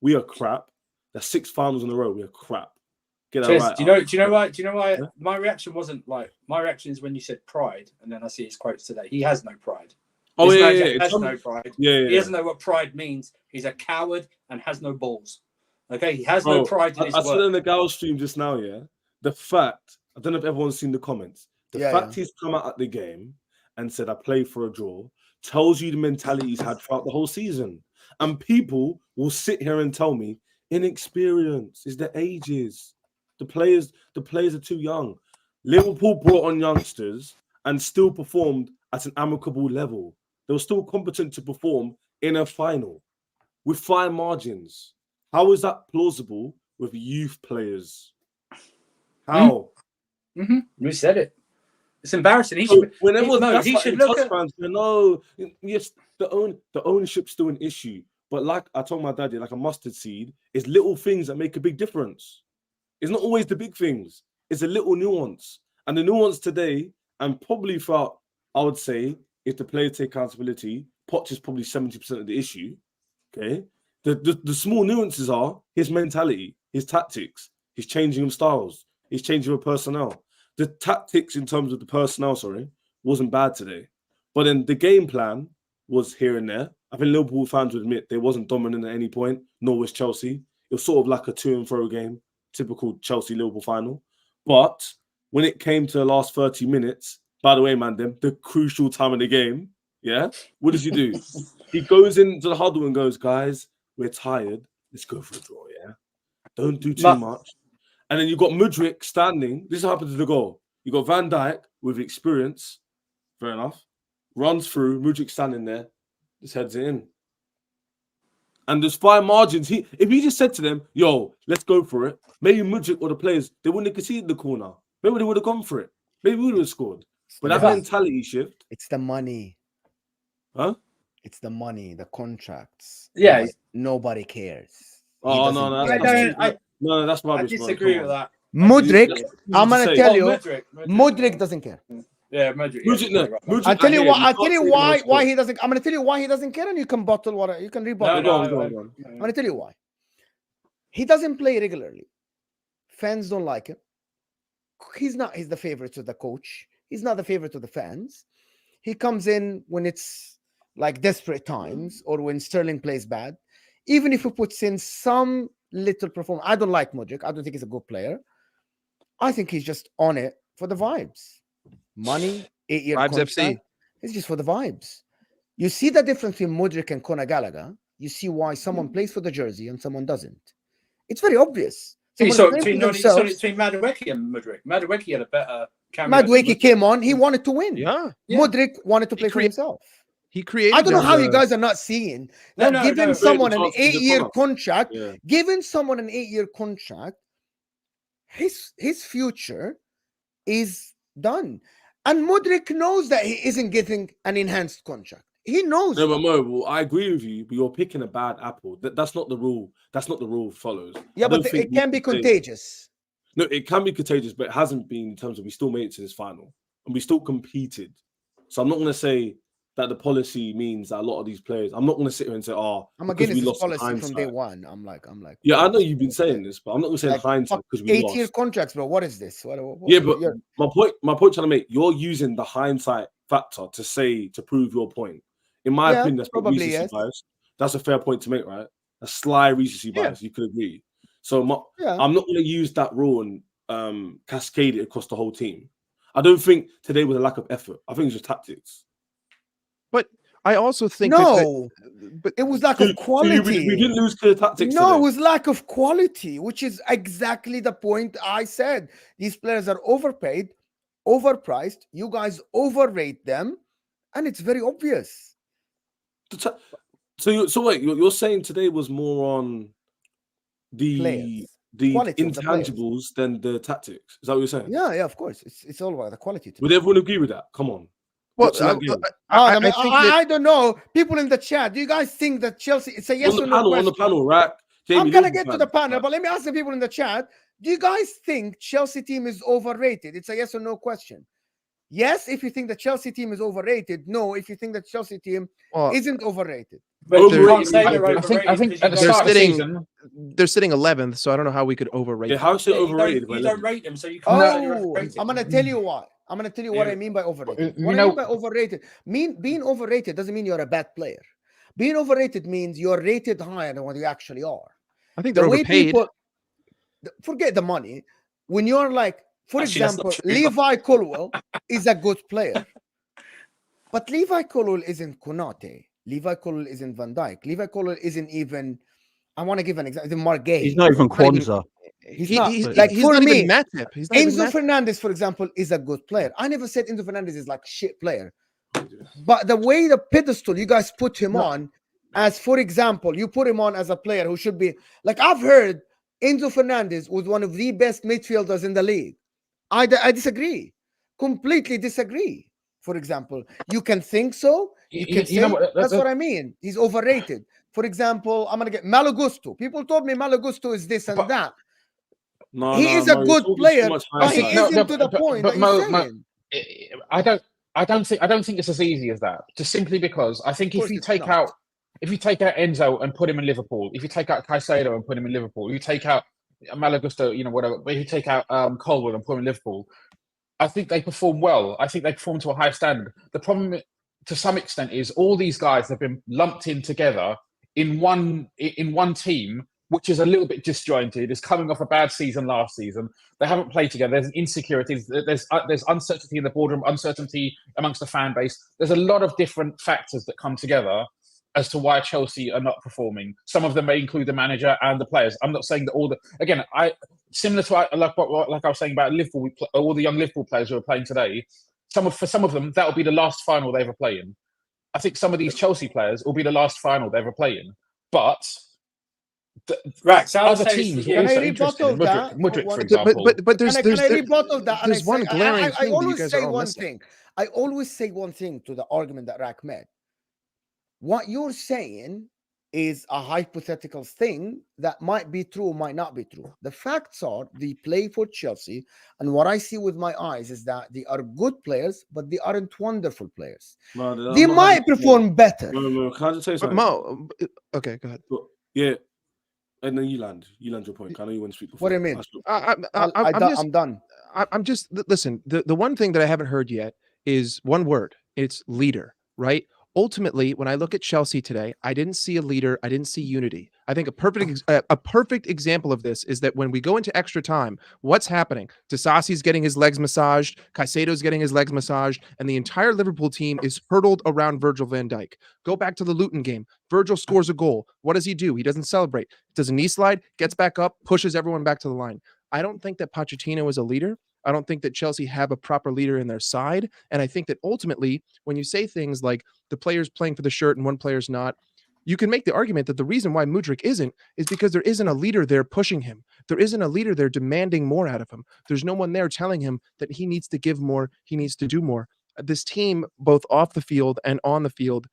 We are crap. There's 6 finals in a row. We are crap. Get that Cheers. right. Do you know why? Yeah? My reaction wasn't like, my reaction is when you said pride, and then I see his quotes today. He has no pride. Oh, He yeah. has no pride. Yeah. He doesn't know what pride means. He's a coward and has no balls. Okay, he has no pride in his work. I said in the Gal stream just now, the fact, I don't know if everyone's seen the comments, the fact he's come out at the game and said, I play for a draw, tells you the mentality he's had throughout the whole season. And people will sit here and tell me, inexperience is the ages. The players are too young. Liverpool brought on youngsters and still performed at an amicable level. They were still competent to perform in a final with fine margins. How is that plausible with youth players? How? Mm-hmm. We said it. It's embarrassing. He should look at fans. Yes, the ownership's still an issue. But like I told my daddy, like a mustard seed, it's little things that make a big difference. It's not always the big things. It's a little nuance. And the nuance today, and probably throughout, I would say, if the players take accountability, Poch is probably 70% of the issue. Okay. The small nuances are his mentality, his tactics, his changing of styles, his changing of personnel. The tactics in terms of the personnel, wasn't bad today. But then the game plan was here and there. I think Liverpool fans would admit they wasn't dominant at any point, nor was Chelsea. It was sort of like a to and fro game, typical Chelsea-Liverpool final. But when it came to the last 30 minutes, by the way, man, the crucial time of the game, what does he do? He goes into the huddle and goes, guys, we're tired. Let's go for a draw, Don't do too much. And then you've got Mudryk standing. This happened to the goal. You got Van Dijk with experience. Fair enough. Runs through. Mudryk standing there. Just heads it in. And there's fine margins. If he just said to them, yo, let's go for it, maybe Mudryk or the players, they wouldn't have conceded the corner. Maybe they would have gone for it. Maybe we would have scored. But that mentality shift. It's the money. Huh? It's the money, the contracts. Yeah. Nobody cares. Oh, no, that's rubbish. I disagree with that. Mudryk, I'm going to tell you, Mudryk doesn't care. Yeah, Mudryk. I'll tell you why he doesn't. I'm going to tell you why he doesn't care, and you can bottle water. You can rebottle. No. I'm going to tell you why. He doesn't play regularly. Fans don't like him. He's the favorite of the coach. He's not the favorite of the fans. He comes in when it's like desperate times or when Sterling plays bad. Even if he puts in some little performance, I don't like Mudryk. I don't think he's a good player. I think he's just on it for the vibes. Money, 8-year contract. FC. It's just for the vibes. You see the difference between Mudryk and Conor Gallagher. You see why someone plays for the jersey and someone doesn't. It's very obvious. Between Madueke and Mudryk. Madueke had a better cameo. Madueke came on. He wanted to win. Yeah. Mudryk wanted to play for himself. He created. I don't know how you guys are not seeing. Now, giving someone an 8-year contract, giving someone an 8-year contract, his future is done. And Mudryk knows that he isn't getting an enhanced contract. He knows. No, but Mo, I agree with you, but you're picking a bad apple. That's not the rule. That's not the rule follows. Yeah, but it can be contagious. No, it can be contagious, but it hasn't been in terms of we still made it to this final and we still competed. So I'm not going to say that the policy means that a lot of these players. I'm not going to sit here and say, I'm against this policy from day one. I'm like. Yeah, I know you've been saying this, but I'm not going to say like, hindsight because we 8-year contracts, bro. What is this? What yeah, but my point trying to make, you're using the hindsight factor to prove your point. In my opinion, that's probably recency bias. That's a fair point to make, right? A sly recency bias. You could agree. So I'm not going to use that rule and cascade it across the whole team. I don't think today was a lack of effort. I think it's just tactics. But I also think but it was lack of quality. We didn't lose clear tactics. No, today. It was lack of quality, which is exactly the point I said. These players are overpaid, overpriced. You guys overrate them, and it's very obvious. So wait, you're saying today was more on the intangibles than the tactics? Is that what you're saying? Yeah, of course. It's all about the quality. Would everyone agree with that? Come on. Well, I don't know. People in the chat, do you guys think that Chelsea? It's a yes or no question. On the panel, Rak. I'm gonna get to the panel, but let me ask the people in the chat: do you guys think Chelsea team is overrated? It's a yes or no question. Yes, if you think the Chelsea team is overrated. No, if you think the Chelsea team isn't overrated. But you can't say they're overrated. I think at the start of the season, they're sitting 11th, so I don't know how we could overrate. Yeah, how is it overrated? You don't rate them, so you can't. Oh, I'm gonna tell you what. I'm gonna tell you what I mean by overrated. What I mean by overrated, being overrated doesn't mean you're a bad player. Being overrated means you're rated higher than what you actually are. I think they're overpaid. Forget the money. When you're like, for example, Levi Colwill is a good player, but Levi Colwill isn't Konate. Levi Colwill isn't Van Dijk. Levi Colwill isn't even. I want to give an example. Mark Gay. He's not even Kwanzaa. He's not me. Enzo Fernandez, for example, is a good player. I never said Enzo Fernandez is like shit player, but the way the pedestal you guys put him on, as for example, you put him on as a player who should be like, I've heard Enzo Fernandez was one of the best midfielders in the league. I disagree, completely disagree. For example, you can think so. You can say, that's what I mean. He's overrated. For example, I'm gonna get Malo Gusto. People told me Malo Gusto is this and that. He is a good player, but he isn't to the point that you're saying. I don't think it's as easy as that. Just simply because I think if you take out Enzo and put him in Liverpool, if you take out Caicedo and put him in Liverpool, you take out Malo Gusto, whatever. But if you take out Colwill and put him in Liverpool, I think they perform well. I think they perform to a high standard. The problem, to some extent, is all these guys have been lumped in together in one team, which is a little bit disjointed. It's coming off a bad season last season. They haven't played together. There's insecurities. There's uncertainty in the boardroom, uncertainty amongst the fan base. There's a lot of different factors that come together as to why Chelsea are not performing. Some of them may include the manager and the players. I'm not saying that similar to like I was saying about Liverpool, all the young Liverpool players who are playing today. For some of them, that will be the last final they ever play in. I think some of these Chelsea players will be the last final they ever play in. But other teams will also interested in Mudryk, for example. But there's one glaring thing. I always say one thing. I always say one thing to the argument that Rak made. What you're saying is a hypothetical thing that might be true, might not be true. The facts are they play for Chelsea, and what I see with my eyes is that they are good players, but they aren't wonderful players. They might perform better. No, can I just say something? Mo, okay, go ahead. Yeah, and then you land your point. I know you want to speak before. What do you mean? I'm done. I'm just listen. The one thing that I haven't heard yet is one word. It's leader, right? Ultimately, when I look at Chelsea today, I didn't see a leader. I didn't see unity. I think a perfect example of this is that when we go into extra time, what's happening? Disasi's getting his legs massaged, Caicedo's getting his legs massaged, and the entire Liverpool team is hurdled around Virgil van Dijk. Go back to the Luton game. Virgil scores a goal. What does he do? He doesn't celebrate. Does a knee slide, gets back up, pushes everyone back to the line. I don't think that Pochettino is a leader. I don't think that Chelsea have a proper leader in their side. And I think that ultimately, when you say things like the player's playing for the shirt and one player's not, you can make the argument that the reason why Mudryk isn't is because there isn't a leader there pushing him. There isn't a leader there demanding more out of him. There's no one there telling him that he needs to give more, he needs to do more. This team, both off the field and on the field,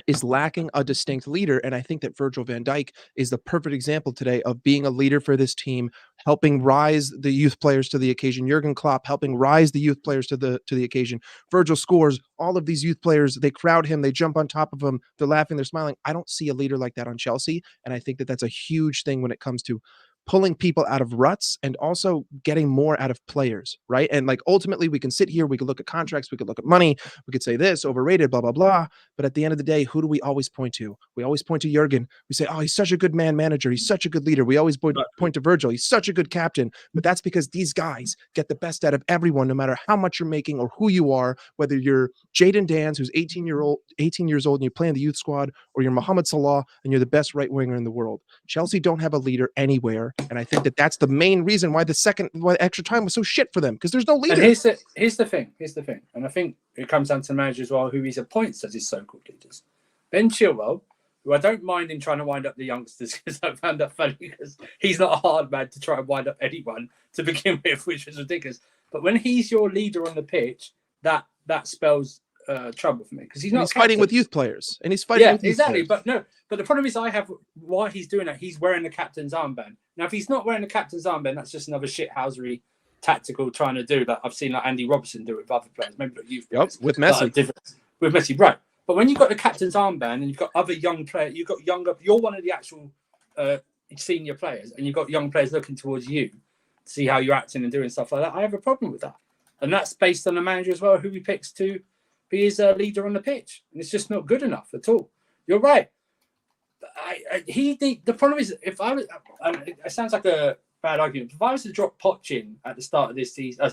is lacking a distinct leader. And I think that Virgil van Dijk is the perfect example today of being a leader for this team, helping rise the youth players to the occasion. Jurgen Klopp helping rise the youth players to the occasion. Virgil scores. All of these youth players, they crowd him, they jump on top of him, they're laughing, they're smiling. I don't see a leader like that on Chelsea. And I think that that's a huge thing when it comes to pulling people out of ruts and also getting more out of players, right? And like ultimately we can sit here, we could look at contracts, we could look at money, we could say this, overrated, blah, blah, blah. But at the end of the day, who do we always point to? We always point to Jurgen. We say, oh, he's such a good man manager. He's such a good leader. We always point to Virgil. He's such a good captain. But that's because these guys get the best out of everyone, no matter how much you're making or who you are, whether you're Jadon Danns, who's 18 years old and you play in the youth squad, or you're Mohamed Salah and you're the best right winger in the world. Chelsea don't have a leader anywhere. And I think that that's the main reason why why extra time was so shit for them, because there's no leader. And here's the thing. And I think it comes down to the manager as well, who he appoints as his so-called leaders. Ben Chilwell, who I don't mind him trying to wind up the youngsters, because I found that funny, because he's not a hard man to try and wind up anyone to begin with, which is ridiculous. But when he's your leader on the pitch, that spells trouble for me, because he's fighting with youth players, and he's fighting with exactly. But the problem is, I have why he's doing that. He's wearing the captain's armband. Now, if he's not wearing the captain's armband, that's just another shithousery tactical trying to do that. I've seen like Andy Robertson do it with other players, maybe not youth players, with Messi. With Messi, right? But when you've got the captain's armband and you've got other young players, you're one of the actual senior players and you've got young players looking towards you to see how you're acting and doing stuff like that, I have a problem with that. And that's based on the manager as well, who he picks to be his leader on the pitch. And it's just not good enough at all. You're right. The problem is, if I was, it sounds like a bad argument. If I was to drop Poch in at the start of this season,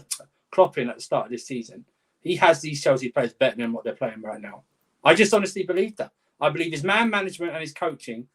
Klopp in at the start of this season, he has these Chelsea players better than what they're playing right now. I just honestly believe that. I believe his man management and his coaching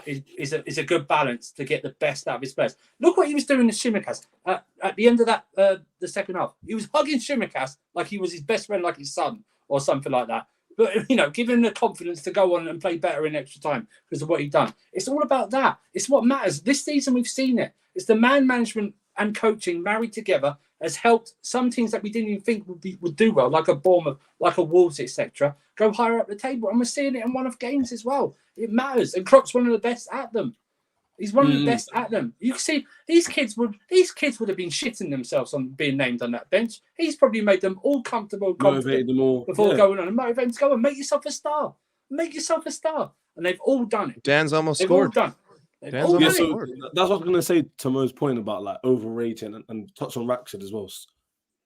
is a good balance to get the best out of his players. Look what he was doing to Tsimikas at the end of that the second half. He was hugging Tsimikas like he was his best friend, like his son or something like that. But, you know, giving him the confidence to go on and play better in extra time because of what he'd done. It's all about that. It's what matters. This season, we've seen it. It's the man management and coaching married together has helped some teams that we didn't even think would do well, like a Bournemouth, like a Wolves, etc., go higher up the table. And we're seeing it in one of games as well. It matters. And Klopp's one of the best at them. He's one of the best at them. You can see these kids would have been shitting themselves on being named on that bench. He's probably made them all comfortable, confident before going on and motivate them to go and make yourself a star. Make yourself a star. And they've all done it. Dan's almost they've scored. All done. That's what I was going to say to Mo's point about like overrating and touch on Rattled as well.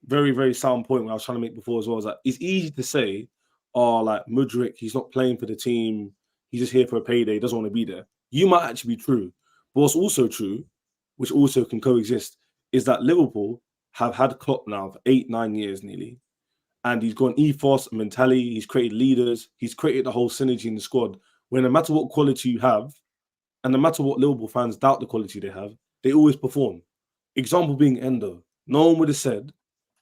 Very, very sound point where I was trying to make before as well. Is that it's easy to say, oh, like Mudryk, he's not playing for the team. He's just here for a payday. He doesn't want to be there. You might actually be true. But what's also true, which also can coexist, is that Liverpool have had Klopp now for 8-9 years nearly. And he's got an ethos, mentality. He's created leaders. He's created the whole synergy in the squad where no matter what quality you have, and no matter what Liverpool fans doubt the quality they have, they always perform. Example being Endo. No one would have said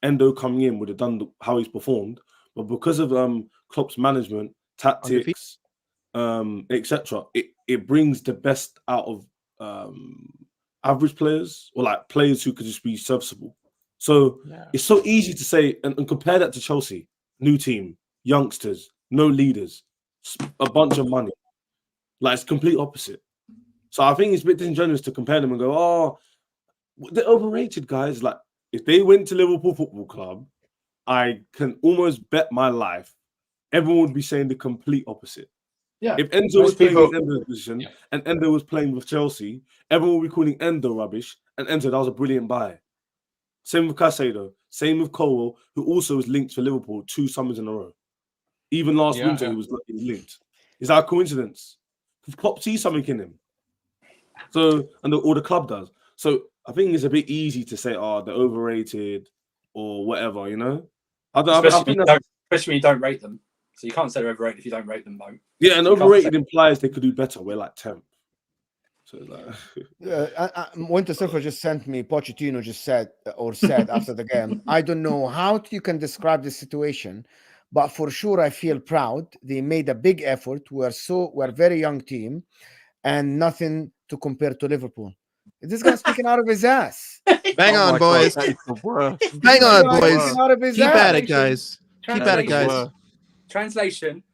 Endo coming in would have done how he's performed. But because of Klopp's management, tactics, etc., it brings the best out of average players or like players who could just be serviceable. So it's so easy to say and compare that to Chelsea. New team, youngsters, no leaders, a bunch of money. Like it's complete opposite. So I think it's a bit disingenuous to compare them and go, oh, they're overrated, guys. Like if they went to Liverpool Football Club, I can almost bet my life everyone would be saying the complete opposite. Yeah. If Enzo was playing in Endo's position and Endo was playing with Chelsea, everyone would be calling Endo rubbish and Enzo, that was a brilliant buy. Same with Caicedo, same with Colwell, who also was linked for Liverpool 2 summers in a row. Even last winter, he was linked. Is that a coincidence? Klopp sees something in him. So, or the club does. So I think it's a bit easy to say, oh, they're overrated or whatever, you know? Especially when you don't rate them. So you can't say they're overrated if you don't rate them, though. Yeah, and overrated implies they could do better. We're like 10th. So like, Winter Surfer just sent me, Pochettino just said after the game, I don't know how you can describe the situation, but for sure I feel proud. They made a big effort. We're a very young team and nothing to compare to Liverpool. This guy's speaking out of his ass. Bang on, boys. Bang on, boys. Keep at it, guys. Keep at it, guys. Translation,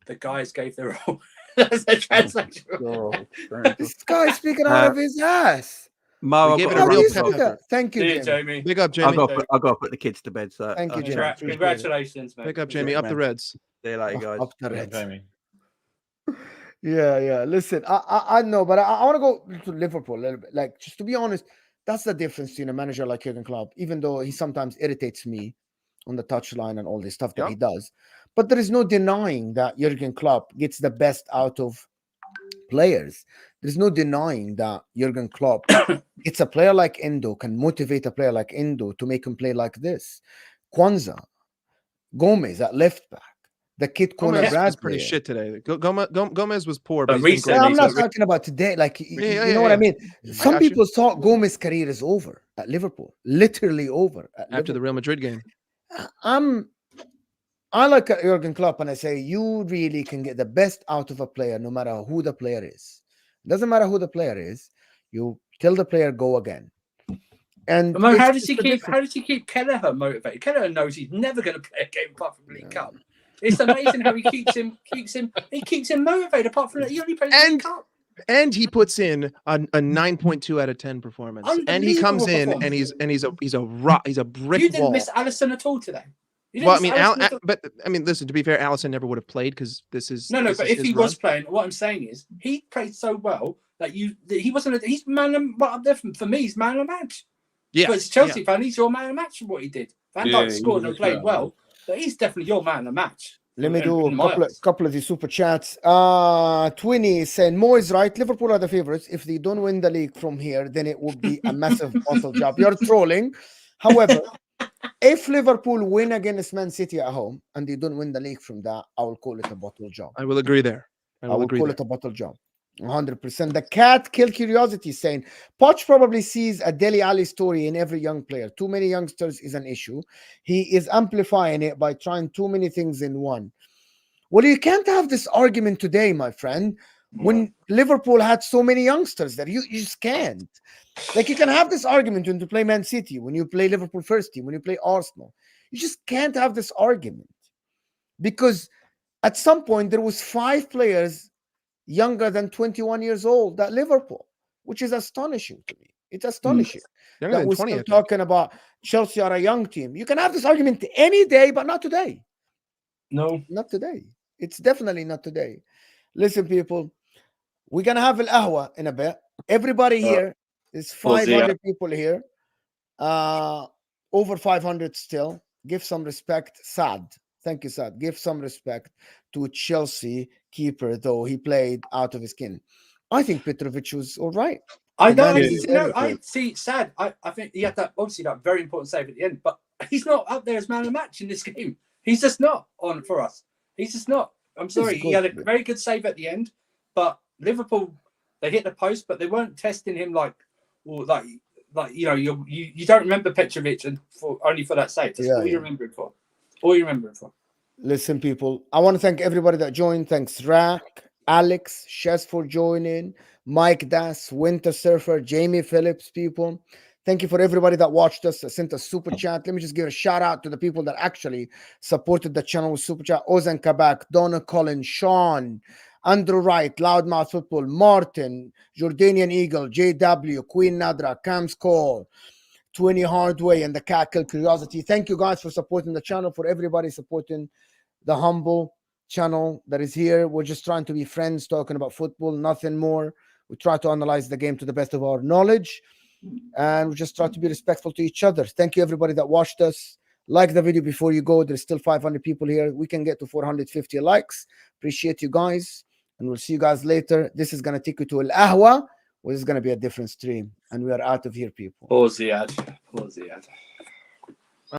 the guys gave their all. That's the translation. This guy's speaking out of his ass. Mo, give it a real pep. Thank you, Jamie. Big up, Jamie. I got to put the kids to bed. So thank you, Jamie. Congratulations, man. Big up, Jamie. Up the Reds. See you later, guys. Up the Reds. Jamie. Yeah. Listen, I know, but I want to go to Liverpool a little bit. Like, just to be honest, that's the difference between a manager like Jurgen Klopp, even though he sometimes irritates me on the touchline and all this stuff that he does. But there is no denying that Jurgen Klopp gets the best out of players. There's no denying that Jurgen Klopp gets a player like Endo, can motivate a player like Endo to make him play like this. Kwanzaa, Gomez at left back. The kid Conor Bradley was pretty shit today. Gomez was poor, but I'm not talking about today. Like you know what I mean. Some people thought Gomez's career is over at Liverpool, literally over after the Real Madrid game. I like Jurgen Klopp, and I say you really can get the best out of a player, no matter who the player is. It doesn't matter who the player is. You tell the player go again. And how does he keep Kelleher motivated? Kelleher knows he's never going to play a game apart from League Cup. It's amazing how he keeps him motivated. Apart from that, he only plays League Cup. And he puts in a 9.2 out of 10 performance. And he comes in and he's a brick wall. You didn't miss Alisson at all today. Well, I mean, but I mean, listen. To be fair, Allison never would have played because this is no. This but is if he was playing, what I'm saying is he played so well that he wasn't. He's man up there for me. He's man of the match. Yeah, but it's Chelsea fan. He's your man of the match for what he did. Van Dijk scored and played well, but he's definitely your man of the match. Let me do a couple of the super chats. Twinny is saying Mo is right. Liverpool are the favorites. If they don't win the league from here, then it would be a massive bottle job. You're trolling. However, if Liverpool win against Man City at home and they don't win the league from that, I will call it a bottle job. I will agree there. I will call it a bottle job. 100%. The cat kill curiosity saying Poch probably sees a Dele Alli story in every young player. Too many youngsters is an issue. He is amplifying it by trying too many things in one. Well, you can't have this argument today, my friend, when Liverpool had so many youngsters there. You just can't. Like, you can have this argument when you play Man City, when you play Liverpool first team, when you play Arsenal. You just can't have this argument because at some point there was 5 players younger than 21 years old at Liverpool, which is astonishing to me. It's astonishing that we're still talking about Chelsea are a young team. You can have this argument any day, but not today. No, not today. It's definitely not today. Listen, people, we're gonna have Al-Ahwa in a bit. Everybody here is 500 people here. Over 500 still. Give some respect. Sad. Thank you, Sad. Give some respect to Chelsea keeper, though he played out of his skin. I think Petrovic was all right. I see. Sad. I think he had that very important save at the end, but he's not up there as man of the match in this game. He's just not on for us. He's just not. I'm sorry. He had a very good save at the end, but Liverpool, they hit the post, but they weren't testing him like you don't remember Petrovic and only for that save. That's all you remember him for. All you remember him for. Listen, people, I want to thank everybody that joined. Thanks, Rak, Alex, Shez for joining, Mike Das, Winter Surfer, Jamie Phillips, people. Thank you for everybody that watched us, that sent a super chat. Let me just give a shout out to the people that actually supported the channel with super chat. Ozan Kabak, Donna Collins, Sean, Andrew Wright, Loudmouth Football, Martin, Jordanian Eagle, JW, Queen Nadra, Cam's Call, 20 Hardway, and the Cackle Curiosity. Thank you guys for supporting the channel, for everybody supporting the humble channel that is here. We're just trying to be friends, talking about football, nothing more. We try to analyze the game to the best of our knowledge, and we just try to be respectful to each other. Thank you, everybody that watched us. Like the video before you go. There's still 500 people here. We can get to 450 likes. Appreciate you guys, and we'll see you guys later. This is going to take you to Al-Ahwa, which is going to be a different stream, and we are out of here, people. Pause the ad.